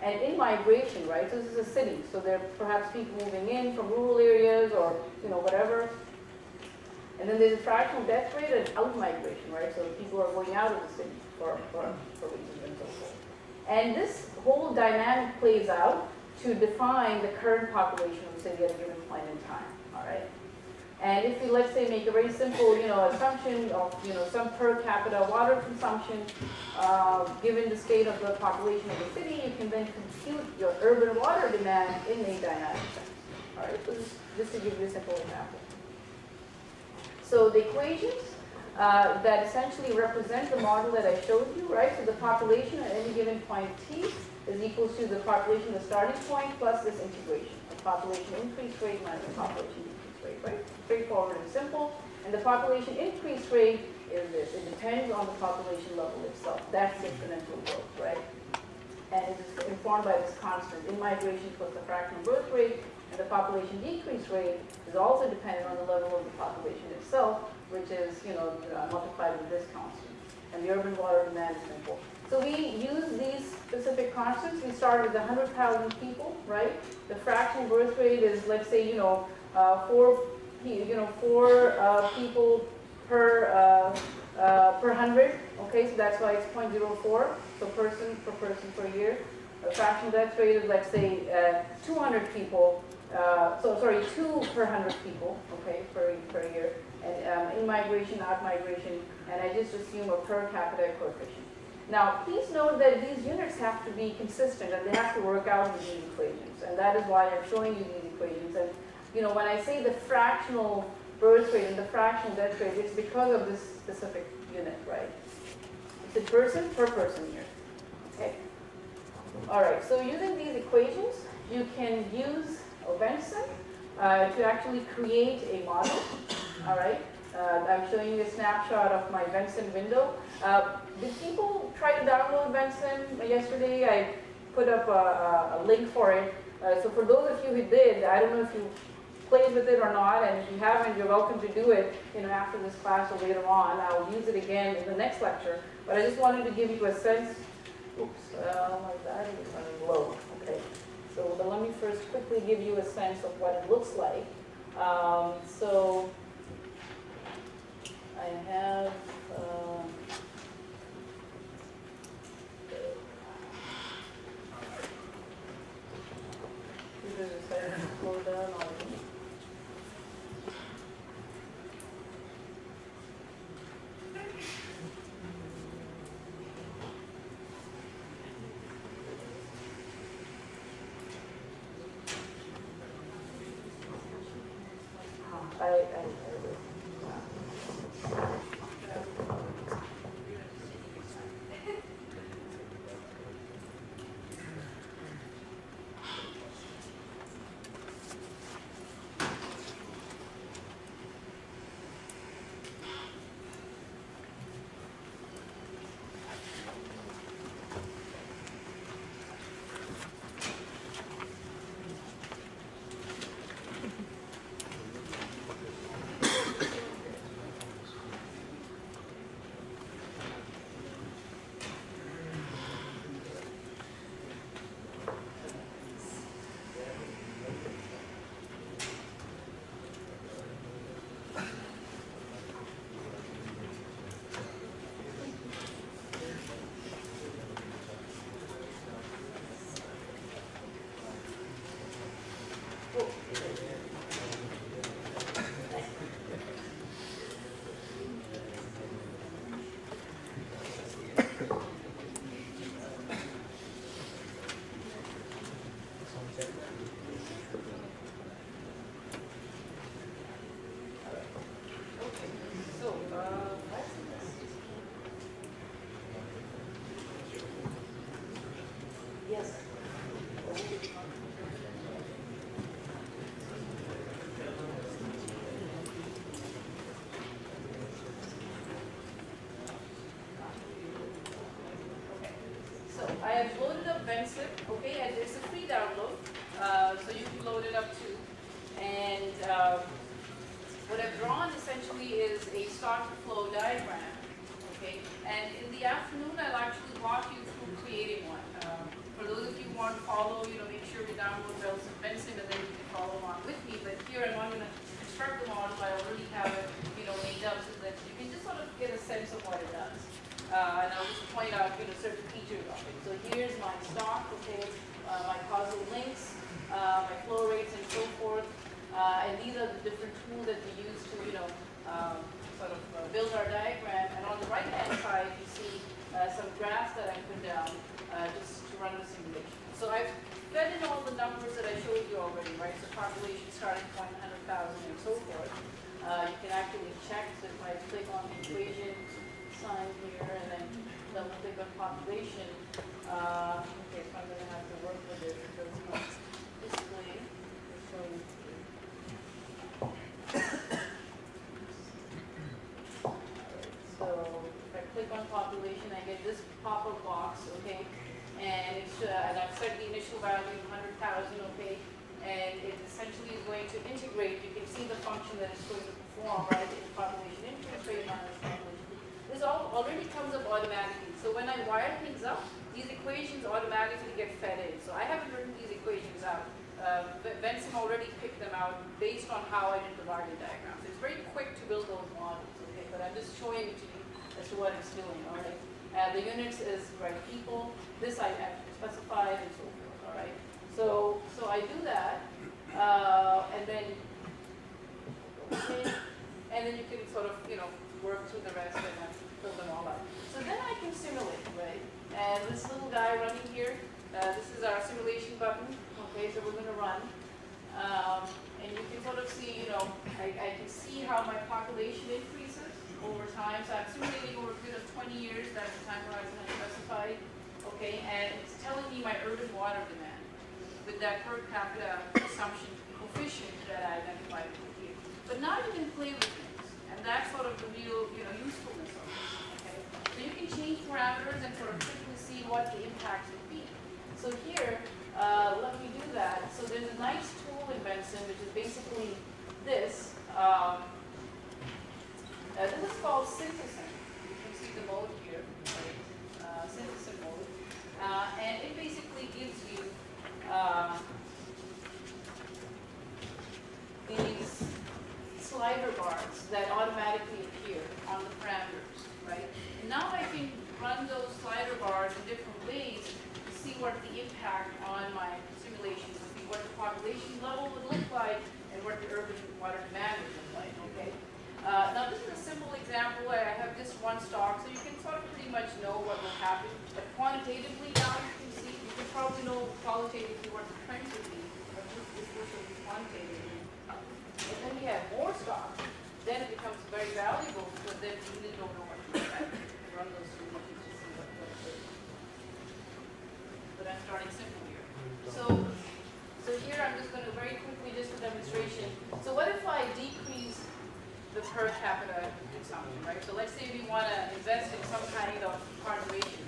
And in migration, right, so this is a city, so there are perhaps people moving in from rural areas or, whatever. And then there's a fractional death rate and out migration, right, so people are going out of the city for reasons and so forth. And this whole dynamic plays out to define the current population of the city at a given point in time, all right? And if we, let's say, make a very simple, assumption of, some per capita water consumption, given the state of the population of the city, you can then compute your urban water demand in a dynamic sense. All right, so just to give you a simple example. So the equations that essentially represent the model that I showed you, right? So the population at any given point t is equals to the population, the starting point, plus this integration, the population increase rate minus the population decrease rate, right? Straightforward and simple. And the population increase rate is this. It depends on the population level itself. That's the exponential growth, right? And it is informed by this constant in migration plus the fractional birth rate. And the population decrease rate is also dependent on the level of the population itself, which is, multiplied with this constant. And the urban water demand is simple. So we use these specific constants. We start with 100,000 people, right? The fractional birth rate is, let's say, 4 people per 100. Okay, so that's why it's 0.04. So person per year. The fractional death rate is, let's say, 200 people. 2 per 100 people, okay, per year, and in migration, out migration, and I just assume a per capita coefficient. Now, please note that these units have to be consistent and they have to work out with these equations, and that is why I'm showing you these equations. And when I say the fractional birth rate and the fractional death rate, it's because of this specific unit, right? It's a person per person year. Okay. All right. So using these equations, you can use Basin to actually create a model. All right, I'm showing you a snapshot of my Basin window. Did people try to download Basin yesterday? I put up a link for it. So for those of you who did, I don't know if you played with it or not, and if you haven't, you're welcome to do it, after this class or later on. I'll use it again in the next lecture, but I just wanted to give you a sense. Oops, my battery is running low. Okay, so let me first quickly give you a sense of what it looks like. So I have. Decided to slow down on me. Yes. So I have loaded up Basin, okay, and it's a free download, so you can load it up too. And what I've drawn essentially is a start to flow diagram, okay. And in the afternoon, I'll actually walk you through creating one. For those of you who want to follow, make sure you download Basin, and then you can follow along with me. But here I'm not going to construct the model, I already have it, made up so that you can just sort of get a sense of what it does. And I'll just point out, certain features of it. So here's my stock, okay, my causal links, my flow rates, and so forth. And these are the different tools that we use to, build our diagram. And on the right-hand side, you see some graphs that I put down just to run the simulation. So I've fed in all the numbers that I showed you already, right? So population starting point, 100,000, and so forth. You can actually check. So if I click on the equation sign here and then double click on population, okay, so I'm going to have to work with it because it's not displaying. So if I click on population, I get this pop-up box, okay, and and I've set the initial value 100,000, okay, and it essentially is going to integrate. You can see the function that it's going to perform, right? In population interest rate minus population. This already comes up automatically. So when I wire things up, these equations automatically get fed in. So I haven't written these equations out. Basin already picked them out based on how I did the Vardy diagram. So it's very quick to build those models, okay? But I'm just showing it to you as to what it's doing, all right? The units is people. This I have specified and so forth, all right? So I do that, and then okay, and then you can sort of work through the rest and fill them all out. So then I can simulate, right? And this little guy running here, this is our simulation button. Okay, so we're going to run, and you can sort of see, I can see how my population increases over time. So I'm simulating over a period of 20 years. That's the time horizon I specified. Okay, and it's telling me my urban water demand with that per capita consumption coefficient that I identified here. But now you can play with things, and that's sort of the real, usefulness of this. Okay, so you can change parameters and sort of quickly see what the impact would be. So here, let me do that. So there's a nice tool in Benson, which is basically this. This is called Synthesin. You can see the mode here, right? Synthesin mode. And it basically gives you these slider bars that automatically appear on the parameters, right? And now I can run those slider bars in different ways to see what the impact on my simulation would be, what the population level would look like, and what the urban water demand would look like, okay? Now this is a simple example where I have just one stock, so you can sort of pretty much know what will happen. But quantitatively now you can see, you can probably know qualitatively what the trends would be, but this will be quantitatively. And then we have more stock, then it becomes very valuable because then you really don't know what to expect. Run those simulations to see what it is. But I'm starting simple here. So here I'm just going to very quickly, just for demonstration. So what if I decrease the per capita consumption, right? So let's say we want to invest in some kind of conservation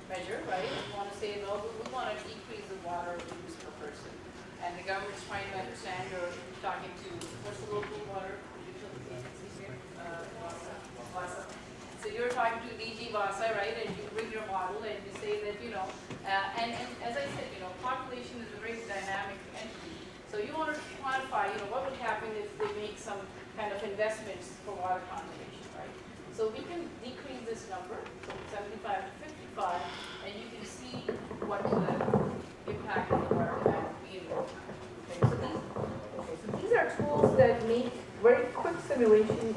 measure, right? We want to say, no, we want to decrease the water use per person. And the government's trying to understand, or talking to, what's the local water utility agency here? WASA. So you're talking to DG WASA, right? And you bring your model and you say that, and as I said, population is a very dynamic entity. So you want to quantify, what would happen if they make some kind of investments for water conservation, right? So we can decrease this number from 75 to 55, and you can see what the impact of the water demand would be in real time. Okay, so these are tools that make very quick simulation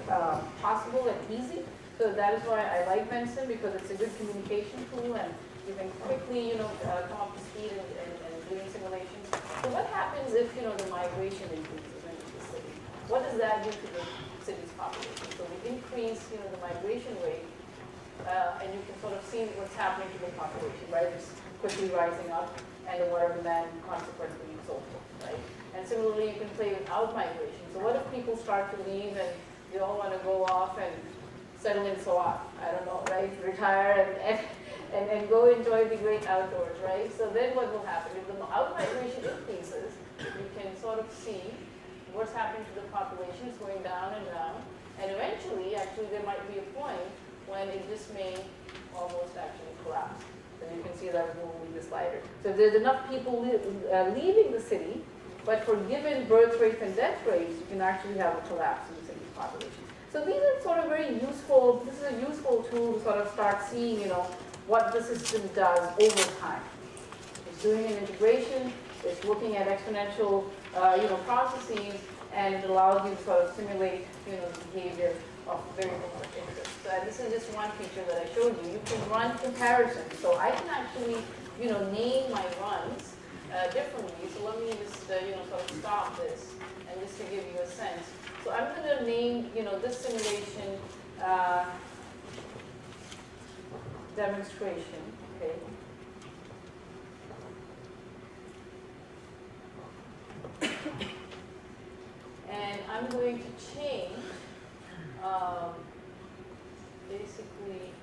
possible and easy. So that is why I like Benson, because it's a good communication tool, and you can quickly, come up to speed and doing simulations. So what happens if, the migration increases into the city? What does that do to the city's population? So we increase, the migration rate, and you can sort of see what's happening to the population, right? It's quickly rising up, and the water demand consequently and so forth, right? And similarly, you can play with out-migration. So what if people start to leave and they all want to go off and settle in Sawan, I don't know, right? Retire and go enjoy the great outdoors, right? So then what will happen? If the out-migration increases, you can sort of see what's happening to the population. It's going down and down. And eventually, actually, there might be a point when it just may almost actually collapse. So you can see that moving the slider. So if there's enough people leaving the city, but for given birth rates and death rates, you can actually have a collapse in the city's population. So these are sort of very useful, this is a useful tool to sort of start seeing, what the system does over time. It's doing an integration, it's looking at exponential, processes, and it allows you to sort of simulate, the behavior of variables of interest. So this is just one feature that I showed you. You can run comparisons. So I can actually, name my runs differently. So let me just, sort of stop this, and just to give you a sense. So I'm going to name, this simulation demonstration, okay? And I'm going to change, basically,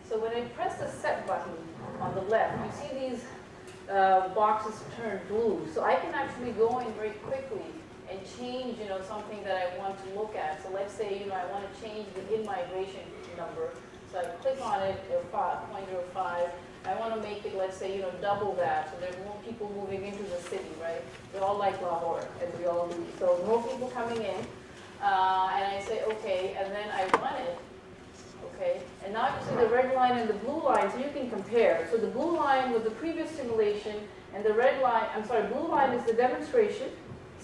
so when I press the set button on the left, you see these boxes turn blue. So I can actually go in very quickly and change, something that I want to look at. So let's say, I want to change the in-migration number. So I click on it, 0.05. I want to make it, let's say, double that. So there's more people moving into the city, right? They all like Lahore, as we all do. So more people coming in. And I say, okay, and then I run it. Okay, and now you see the red line and the blue line, so you can compare. So the blue line was the previous simulation, and the red line, blue line is the demonstration.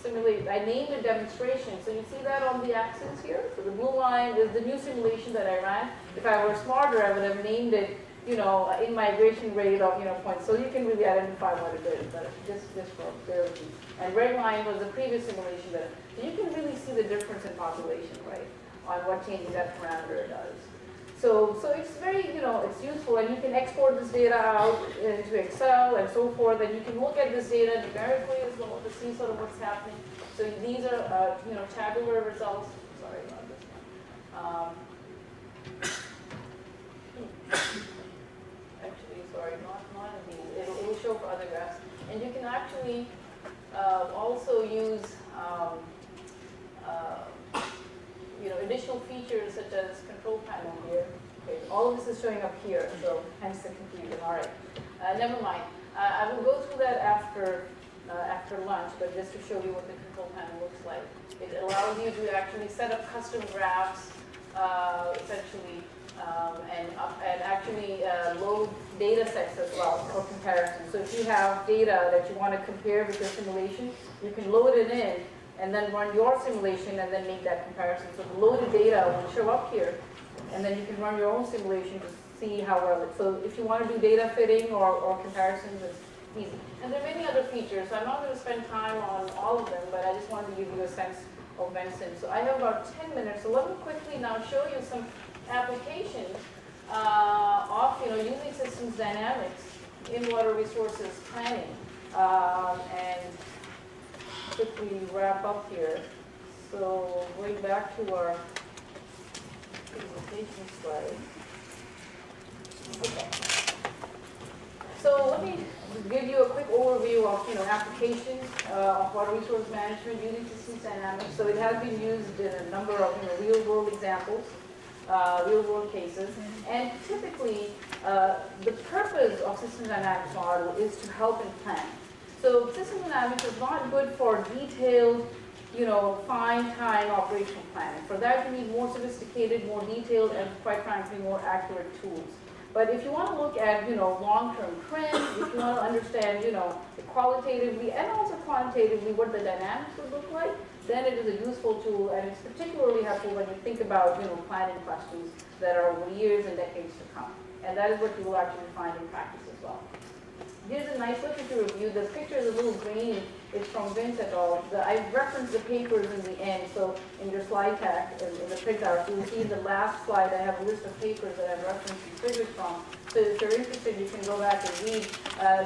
I named a demonstration. So you see that on the axis here? So the blue line is the new simulation that I ran. If I were smarter, I would have named it, in-migration rate of, points. So you can really identify what it is, but just for clarity. And red line was the previous simulation. So you can really see the difference in population, right, on what changing that parameter does. So it's very, it's useful, and you can export this data out into Excel and so forth, and you can look at this data numerically as well to see sort of what's happening. So these are, tabular results. Sorry about this one. Actually, sorry, not in these. It will show for other graphs. And you can actually also use additional features such as control panel here. Okay, all of this is showing up here, so hence the confusion. All right, never mind. I will go through that after lunch, but just to show you what the control panel looks like. It allows you to actually set up custom graphs, essentially, and actually load data sets as well for comparison. So if you have data that you want to compare with your simulation, you can load it in and then run your simulation and then make that comparison. So the loaded data will show up here, and then you can run your own simulation to see how well it. So if you want to do data fitting or comparisons, it's easy. And there are many other features, so I'm not going to spend time on all of them, but I just wanted to give you a sense of Basin. So I have about 10 minutes, so let me quickly now show you some applications of using systems dynamics in water resources planning, and quickly wrap up here. So going back to our presentation slide. Okay. So let me give you a quick overview of applications of water resource management using systems dynamics. So it has been used in a number of real world examples, real world cases, and typically the purpose of systems dynamics model is to help in planning. So systems dynamics is not good for detailed, fine time operational planning. For that you need more sophisticated, more detailed, and quite frankly more accurate tools. But if you want to look at, long-term trends, if you want to understand, qualitatively and also quantitatively what the dynamics would look like, then it is a useful tool, and it's particularly helpful when you think about, planning questions that are over years and decades to come. And that is what you will actually find in practice as well. Here's a nice literature review. The picture is a little grainy. It's from Vince et al. I referenced the papers in the end, so in your slide pack, in the printout, you'll see in the last slide I have a list of papers that I've referenced these figures from. So if you're interested, you can go back and read.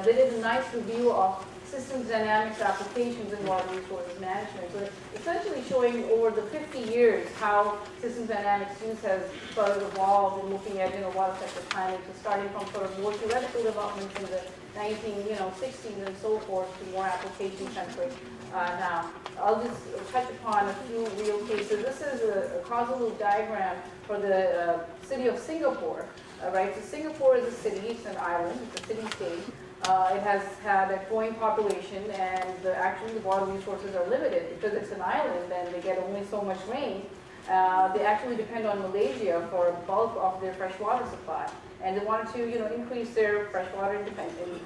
They did a nice review of systems dynamics applications in water resources management. So essentially showing over the 50 years how systems dynamics use has sort of evolved in looking at water sector planning, so starting from sort of more theoretical developments in the 1960s and so forth to more application centric now. I'll just touch upon a few real cases. This is a causal loop diagram for the city of Singapore. Right, so Singapore is a city, it's an island, it's a city-state. It has had a growing population, and actually the water resources are limited because it's an island and they get only so much rain. They actually depend on Malaysia for a bulk of their freshwater supply, and they wanted to, indrease their freshwater independence.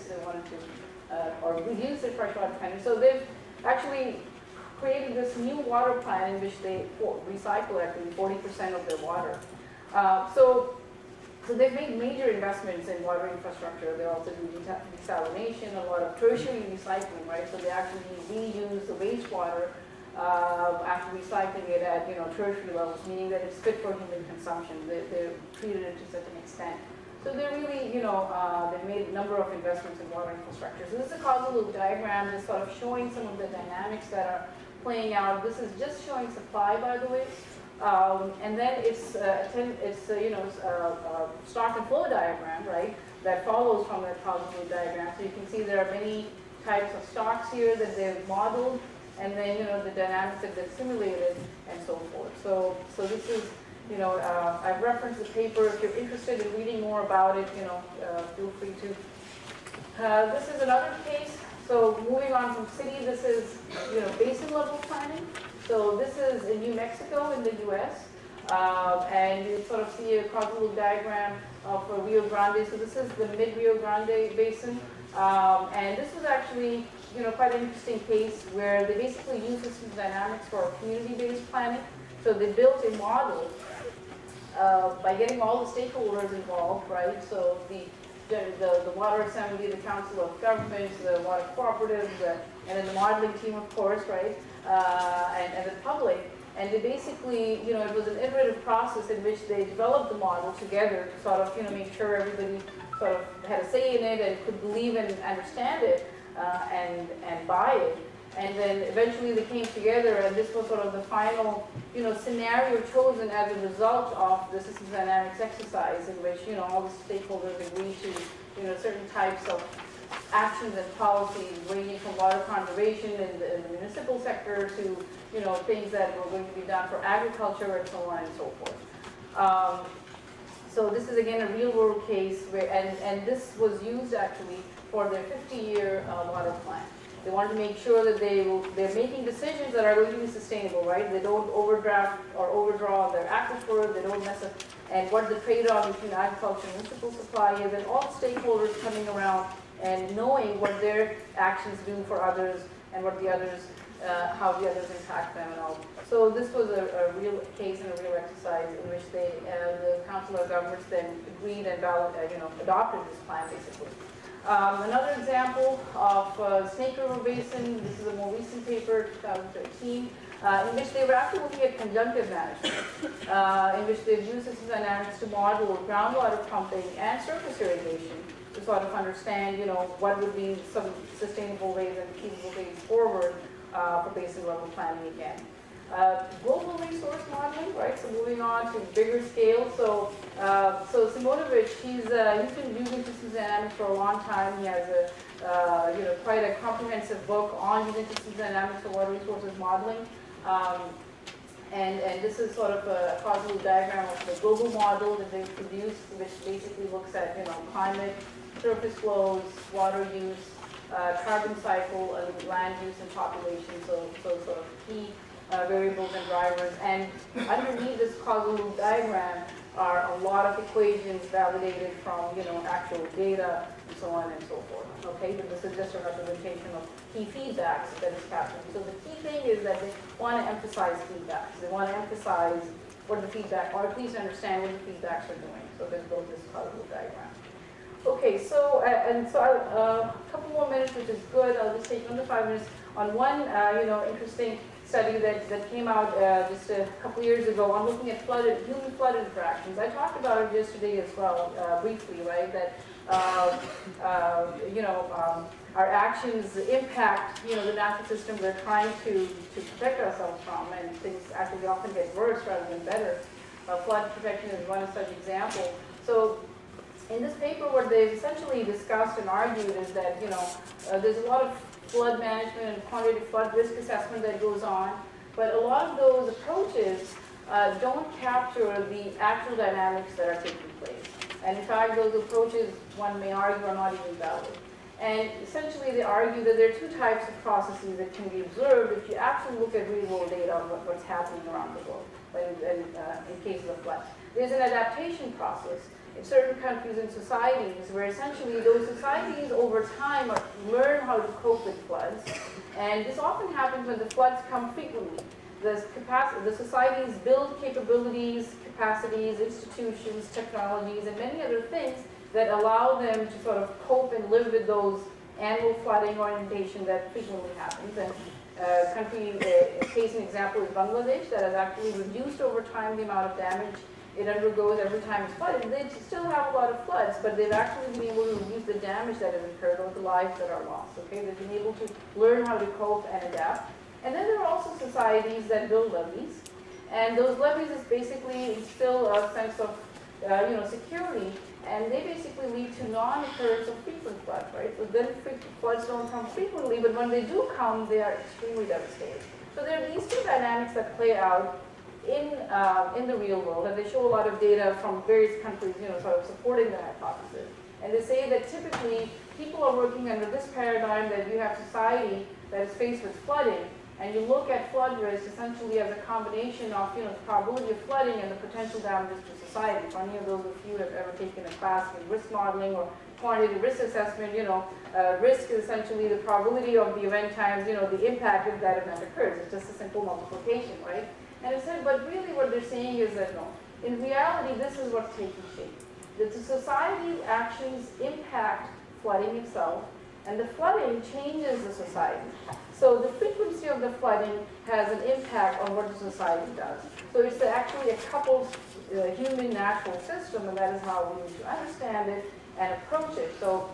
They wanted to, or reduce their freshwater dependence. So they've actually created this new water plan in which they recycle actually 40% of their water. So they've made major investments in water infrastructure. They also do desalination, a lot of tertiary recycling, right? So they actually reuse the wastewater after recycling it at tertiary levels, meaning that it's fit for human consumption. They're treated it to such an extent. So they're really, they've made a number of investments in water infrastructure. So this is a causal loop diagram that's sort of showing some of the dynamics that are playing out. This is just showing supply, by the way. And then it's a stock and flow diagram, right, that follows from that causal loop diagram. So you can see there are many types of stocks here that they've modeled, and then the dynamics that they've simulated, and so forth. So this is, I've referenced the paper. If you're interested in reading more about it, feel free to. This is another case. So moving on from city, this is basin level planning. So this is in New Mexico in the U.S. And you sort of see a causal loop diagram for Rio Grande. So this is the mid-Rio Grande Basin. And this was actually quite an interesting case where they basically use systems dynamics for community-based planning. So they built a model by getting all the stakeholders involved, right? So the water assembly, the council of governments, the water cooperatives, and then the modeling team, of course, right? And the public. And they basically, it was an iterative process in which they developed the model together to sort of, make sure everybody sort of had a say in it and could believe and understand it and buy it. And then eventually they came together, and this was sort of the final, scenario chosen as a result of the systems dynamics exercise, in which, all the stakeholders agreed to, certain types of actions and policies ranging from water conservation in the municipal sector to, things that were going to be done for agriculture and so on and so forth. So this is again a real world case where, and this was used actually for their 50-year water plan. They wanted to make sure that they're making decisions that are going to be sustainable, right? They don't overdraft or overdraw their aquifer, they don't mess up, and what the trade-off between agriculture and municipal supply is, and all stakeholders coming around and knowing what their actions do for others and what the others, how the others impact them and all. So this was a real case and a real exercise in which the Council of Governments then agreed and adopted this plan basically. Another example of Snake River Basin, this is a more recent paper, 2013, in which they were actually looking at conjunctive management, in which they've used system dynamics to model groundwater pumping and surface irrigation to sort of understand, what would be some sustainable ways and feasible ways forward for basin level planning again. Global resource modeling, right? So moving on to bigger scale. So Simonovic, he's been using systems dynamics for a long time. He has quite a comprehensive book on using systems dynamics for water resources modeling. And this is sort of a causal diagram of the global model that they've produced, which basically looks at climate, surface flows, water use, carbon cycle, and land use and population. So sort of key variables and drivers, and underneath this causal loop diagram are a lot of equations validated from actual data and so on and so forth. Okay, but this is just a representation of key feedbacks that is captured. So the key thing is that they want to emphasize feedbacks. They want to emphasize what the feedback, or at least understand what the feedbacks are doing. So there's both this causal loop diagram. Okay, so a couple more minutes, which is good. I'll just take under 5 minutes on one interesting study that came out just a couple years ago on looking at human flood interactions. I talked about it yesterday as well, briefly, right? That our actions impact the natural system we're trying to protect ourselves from, and things actually often get worse rather than better. Flood protection is one such example. So in this paper, what they've essentially discussed and argued is that there's a lot of flood management and quantitative flood risk assessment that goes on, but a lot of those approaches don't capture the actual dynamics that are taking place. And in fact, those approaches, one may argue, are not even valid. And essentially, they argue that there are two types of processes that can be observed if you actually look at real-world data on what's happening around the world in cases of floods. There's an adaptation process in certain countries and societies where essentially those societies over time learn how to cope with floods. And this often happens when the floods come frequently. The societies build capabilities, capacities, institutions, technologies, and many other things that allow them to sort of cope and live with those annual flooding orientation that frequently happens. And a case and example is Bangladesh, that has actually reduced over time the amount of damage it undergoes every time it's flooded. They still have a lot of floods, but they've actually been able to reduce the damage that has occurred or the lives that are lost. Okay, they've been able to learn how to cope and adapt. And then there are also societies that build levees, and those levees is basically instill a sense of security, and they basically lead to non-occurrence of frequent floods, right? So then floods don't come frequently, but when they do come, they are extremely devastating. So there are these two dynamics that play out in the real world, and they show a lot of data from various countries, sort of supporting the hypothesis. And they say that typically people are working under this paradigm that you have society that is faced with flooding, and you look at flood risk essentially as a combination of the probability of flooding and the potential damages to society. If any of those of you have ever taken a class in risk modeling or quantitative risk assessment, risk is essentially the probability of the event times the impact if that event occurs. It's just a simple multiplication, right? And it said, but really what they're saying is that no, in reality this is what's taking shape. That the society's actions impact flooding itself, and the flooding changes the society. So the frequency of the flooding has an impact on what the society does. So it's actually a coupled human natural system, and that is how we need to understand it and approach it. So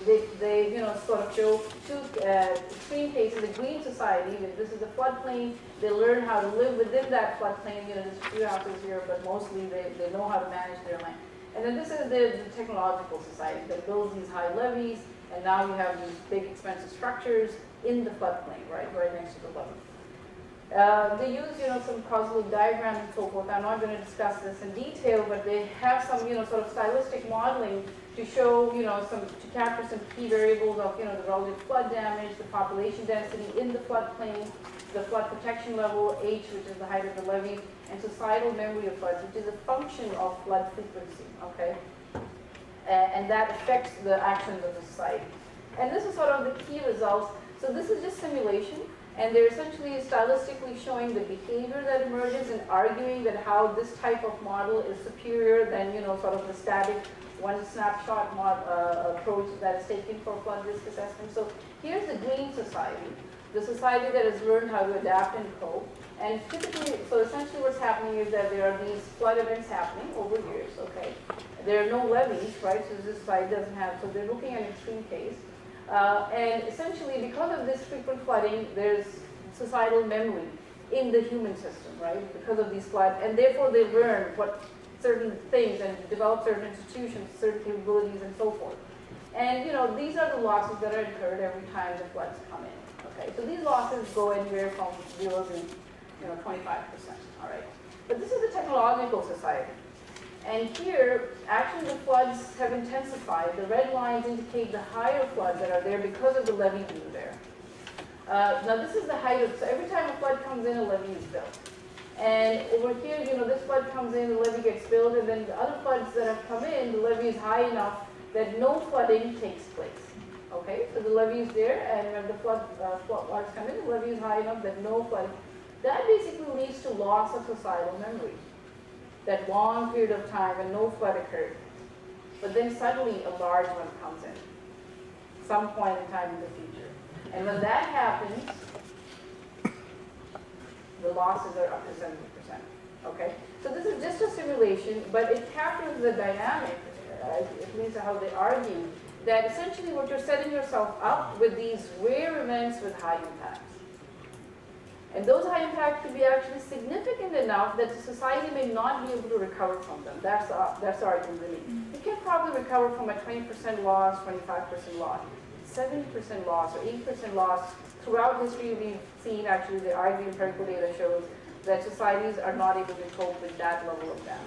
they sort of show two extreme cases. The green society, this is the floodplain. They learn how to live within that floodplain. There's a few houses here, but mostly they know how to manage their land. And then this is the technological society that builds these high levees, and now you have these big expensive structures in the floodplain, right next to the levee. They use, some causal diagrams and so forth. I'm not going to discuss this in detail, but they have some, sort of stylistic modeling to show, to capture some key variables of, the relative flood damage, the population density in the floodplain, the flood protection level, H, which is the height of the levee, and societal memory of floods, which is a function of flood frequency, okay? And that affects the actions of the society. And this is sort of the key results. So this is just simulation. And they're essentially stylistically showing the behavior that emerges and arguing that how this type of model is superior than, sort of the static one snapshot approach that is taken for flood risk assessment. So here's the green society, the society that has learned how to adapt and cope. And typically, so essentially what's happening is that there are these flood events happening over years, okay? There are no levees, right? So this society doesn't have, so they're looking at an extreme case. And essentially, because of this frequent flooding, there's societal memory in the human system, right? Because of these floods, and therefore they learn what certain things and develop certain institutions, certain capabilities, and so forth. And these are the losses that are incurred every time the floods come in. Okay, so these losses go anywhere from 0 to 25%. All right, but this is a technological society. And here, actually the floods have intensified. The red lines indicate the higher floods that are there because of the levee being there. Now this is the height of, so every time a flood comes in, a levee is built. And over here, this flood comes in, the levee gets built, and then the other floods that have come in, the levee is high enough that no flooding takes place. Okay, so the levee is there, and when the floods come in, the levee is high enough that no flooding. That basically leads to loss of societal memory. That long period of time when no flood occurred. But then suddenly a large one comes in, some point in time in the future. And when that happens, the losses are up to 70%. Okay? So this is just a simulation, but it captures the dynamic, at least how they argue, that essentially what you're setting yourself up with these rare events with high impacts. And those high impacts could be actually significant enough that the society may not be able to recover from them. That's the argument really. You can probably recover from a 20% loss, 25% loss, 70% loss, or 80% loss. Throughout history, we've seen actually the empirical data shows that societies are not able to cope with that level of damage.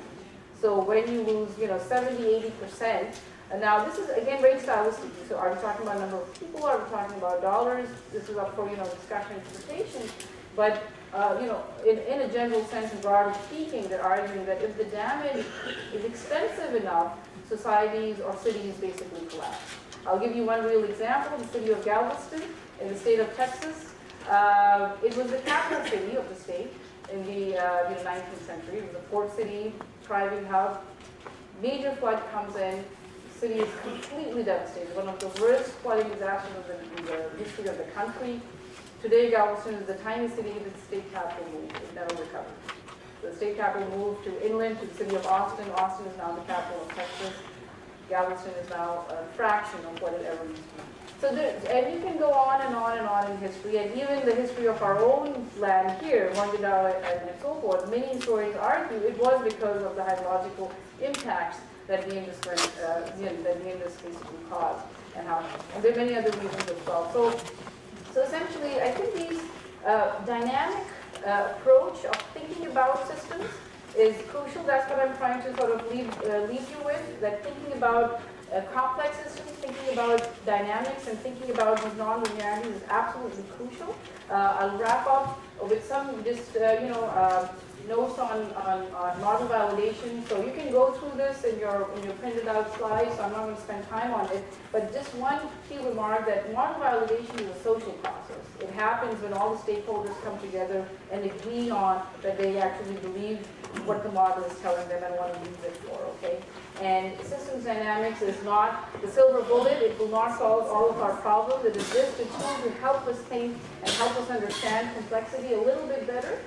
So when you lose, 70, 80%, and now this is again very stylistic. So are we talking about number of people? Are we talking about dollars? This is up for discussion and interpretation. But in a general sense, and broadly speaking, they're arguing that if the damage is extensive enough, societies or cities basically collapse. I'll give you one real example: the city of Galveston in the state of Texas. It was the capital city of the state in the 19th century. It was a port city, thriving hub. Major flood comes in. The city is completely devastated. One of the worst flooding disasters in the history of the country. Today, Galveston is the tiny city that the state capital moved. It never recovered. The state capital moved to inland to the city of Austin. Austin is now the capital of Texas. Galveston is now a fraction of what it ever used to be. So and you can go on and on and on in history, and even the history of our own land here, Montreal and so forth. Many historians argue it was because of the hydrological impacts that the Indus basically caused, and there are many other reasons as well. So essentially, I think these dynamic approach of thinking about systems is crucial. That's what I'm trying to sort of leave you with, that thinking about complex systems, thinking about dynamics, and thinking about these non-linearities is absolutely crucial. I'll wrap up with some just, notes on model validation. So you can go through this in your printed out slides, so I'm not going to spend time on it. But just one key remark, that model validation is a social process. It happens when all the stakeholders come together and agree on that they actually believe what the model is telling them and want to use it for, okay? And systems dynamics is not the silver bullet. It will not solve all of our problems. It is just a tool to help us think and help us understand complexity a little bit better.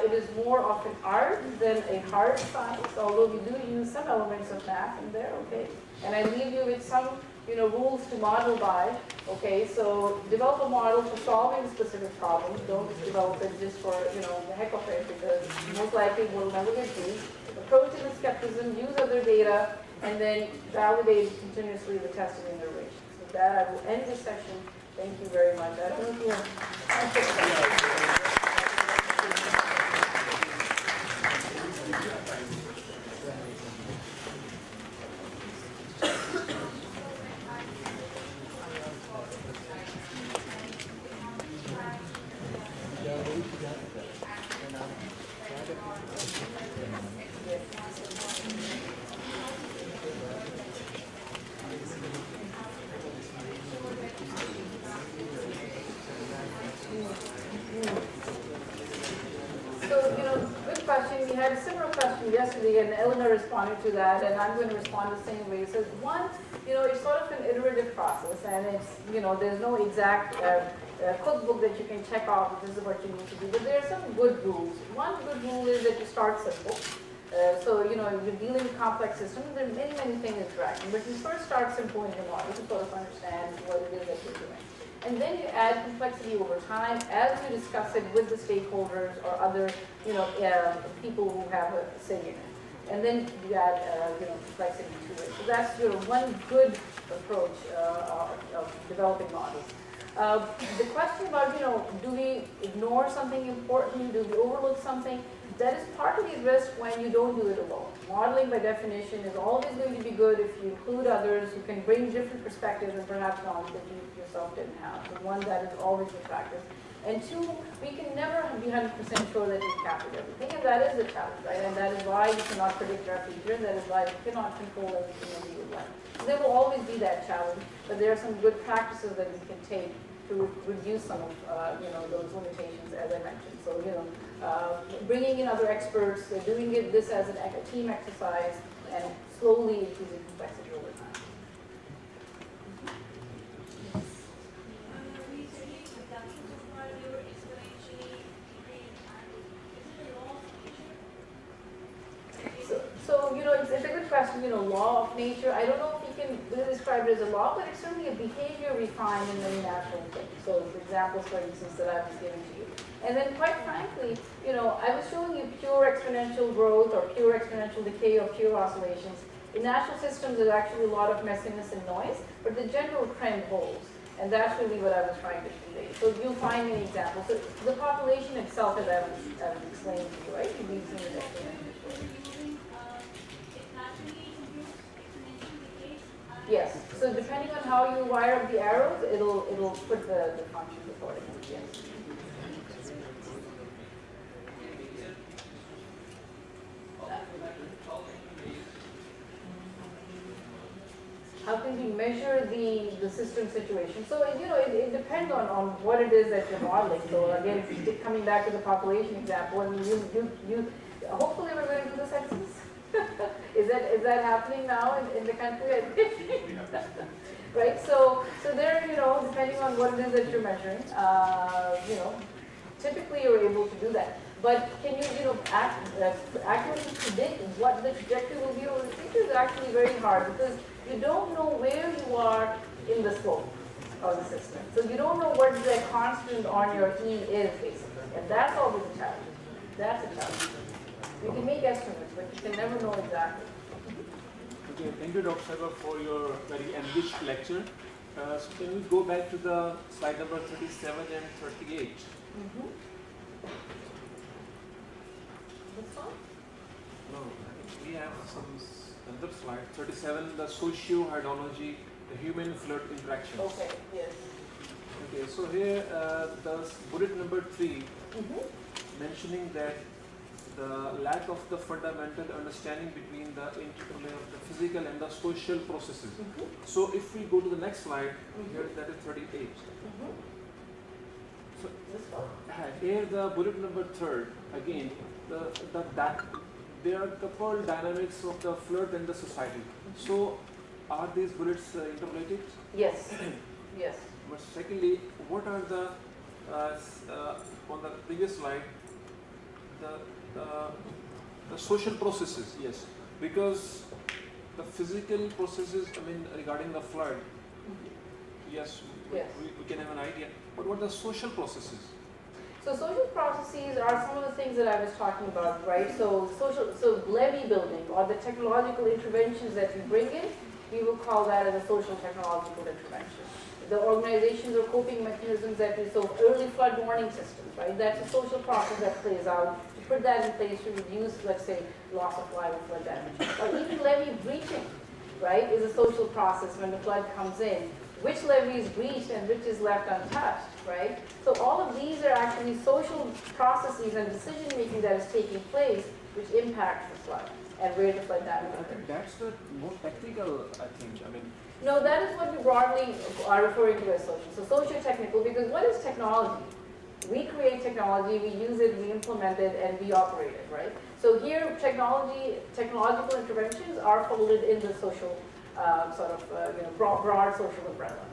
It is more of an art than a hard science, although we do use some elements of math in there, okay? And I leave you with some rules to model by. Okay, so develop a model for solving specific problems. Don't just develop it just for, the heck of it, because most likely will never get used. Approach it with skepticism, use other data, and then validate continuously the testing and iteration. So that I will end this session. Thank you very much. I don't know if you have. Good question. We had a similar question yesterday, and Eleanor responded to that, and I'm going to respond the same way. So one, it's sort of an iterative process, and it's, there's no exact cookbook that you can check off, this is what you need to do, but there are some good rules. One good rule is that you start simple. So, you're dealing with complex systems, there are many things interacting, but you first start simple in your model to sort of understand what it is that you're doing. And then you add complexity over time as you discuss it with the stakeholders or other, people who have a say in it. And then you add, complexity to it. So that's one good approach of developing models. The question about, do we ignore something important? Do we overlook something? That is partly addressed when you don't do it alone. Modeling, by definition, is always going to be good if you include others who can bring different perspectives and perhaps knowledge that you yourself didn't have. So one, that is always the practice. And two, we can never be 100% sure that we captured everything, and that is the challenge, right? And that is why you cannot predict our future, that is why you cannot control everything that we would like. So there will always be that challenge, but there are some good practices that we can take to reduce some of those limitations, as I mentioned. So bringing in other experts, doing this as a team exercise, and slowly increasing complexity over time. So it's a good question. Law of nature. I don't know if you can really describe it as a law, but it's certainly a behavior refined in many natural things. So the examples, for instance, that I was giving to you. And then, quite frankly, I was showing you pure exponential growth or pure exponential decay or pure oscillations. In natural systems, there's actually a lot of messiness and noise, but the general trend holds. And that's really what I was trying to convey. So you'll find many examples. So the population itself, as I was explaining to you, right? We've seen it exponentially. Yes. So depending on how you wire up the arrows, it'll put the functions accordingly. Yes. How can you measure the system situation? So it depends on what it is that you're modeling. So again, coming back to the population example, I mean, you hopefully we're going to do the census. Is that happening now in the country? Right. So there, depending on what it is that you're measuring, typically you're able to do that. But can you, accurately predict what the trajectory will be over the future? Is actually very hard because you don't know where you are in the slope of the system. So you don't know what the constant on your E is, basically. And that's always a challenge. That's a challenge. You can make estimates, but you can never know exactly. Okay, thank you, Dr. Sagar, for your very enriched lecture. So can we go back to the slide number 37 and 38? Mm-hmm. This one? No, I think we have another slide, 37, the Socio-Hydrology, the human flood interactions. Okay, yes. Okay, so here the bullet number 3, mentioning that the lack of the fundamental understanding between the interplay of the physical and the social processes. So if we go to the next slide, here that is 38. So here the bullet number 3, again, there are coupled dynamics of the flood and the society. So are these bullets interrelated? Yes. Yes. But secondly, what are the on the previous slide, the social processes? Yes, because the physical processes, I mean, regarding the flood, Yes, Yes. we can have an idea. But what are social processes? So social processes are some of the things that I was talking about, right? So levee building or the technological interventions that you bring in, we will call that as a social technological intervention. The organizations or coping mechanisms that we, so early flood warning systems, right? That's a social process that plays out. To put that in place to reduce, let's say, loss of life or flood damage. Or even levee breaching, right, is a social process when the flood comes in. Which levee is breached and which is left untouched, right? So all of these are actually social processes and decision making that is taking place which impacts the flood and where the flood damage I occurs. think that's the more technical, I think. I mean, No, that is what we broadly are referring to as social. So socio-technical, because what is technology? We create technology, we use it, we implement it, and we operate it, right? So here, technological interventions are folded in the social broad social umbrella.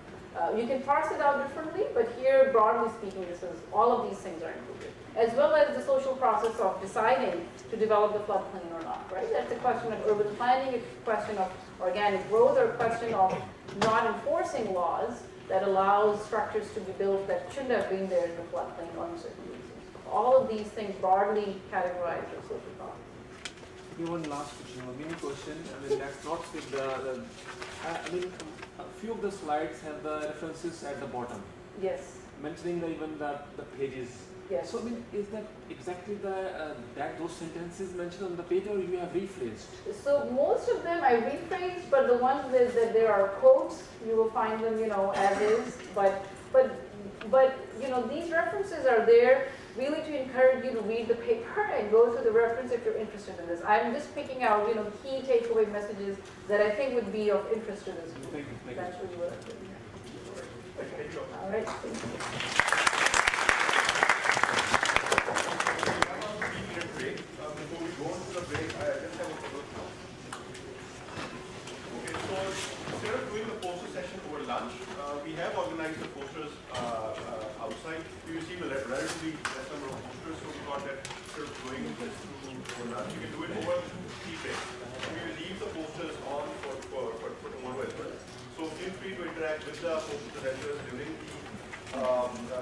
You can parse it out differently, but here, broadly speaking, all of these things are included, as well as the social process of deciding to develop the floodplain or not, right? That's a question of urban planning, it's a question of organic growth, or a question of not enforcing laws that allows structures to be built that shouldn't have been there in the floodplain on certain reasons. All of these things broadly categorize as social process. one last question, a mini question. I mean, that's not with I mean, a few of the slides have the references at the bottom, Yes, mentioning even the pages. yes. So, I mean, is that exactly that those sentences mentioned on the page, or you have rephrased? So most of them I rephrased, but the ones that there are quotes, you will find them, as is. But these references are there really to encourage you to read the paper and go through the reference if you're interested in this. I'm just picking out, key takeaway messages that I think would be of interest to this group. Thank you. That's really what I'm doing. Thank you. All right. Break. Before we go into the break, I just have a couple of thoughts. Okay, so instead of doing the poster session over lunch, we have organized the posters outside. We received a relatively less number of posters, so we thought that instead of doing this over lunch, we can do it over tea break. We will leave the posters on for tomorrow as well. So feel free to interact with the poster presenters during the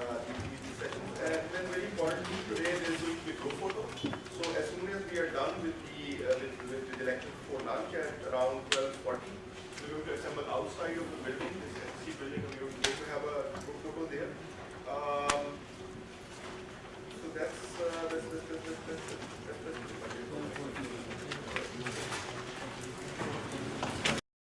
sessions. And then very importantly, today there is going to be a group photo. So as soon as we are done with the lecture before lunch at around 12:40, we're going to assemble outside.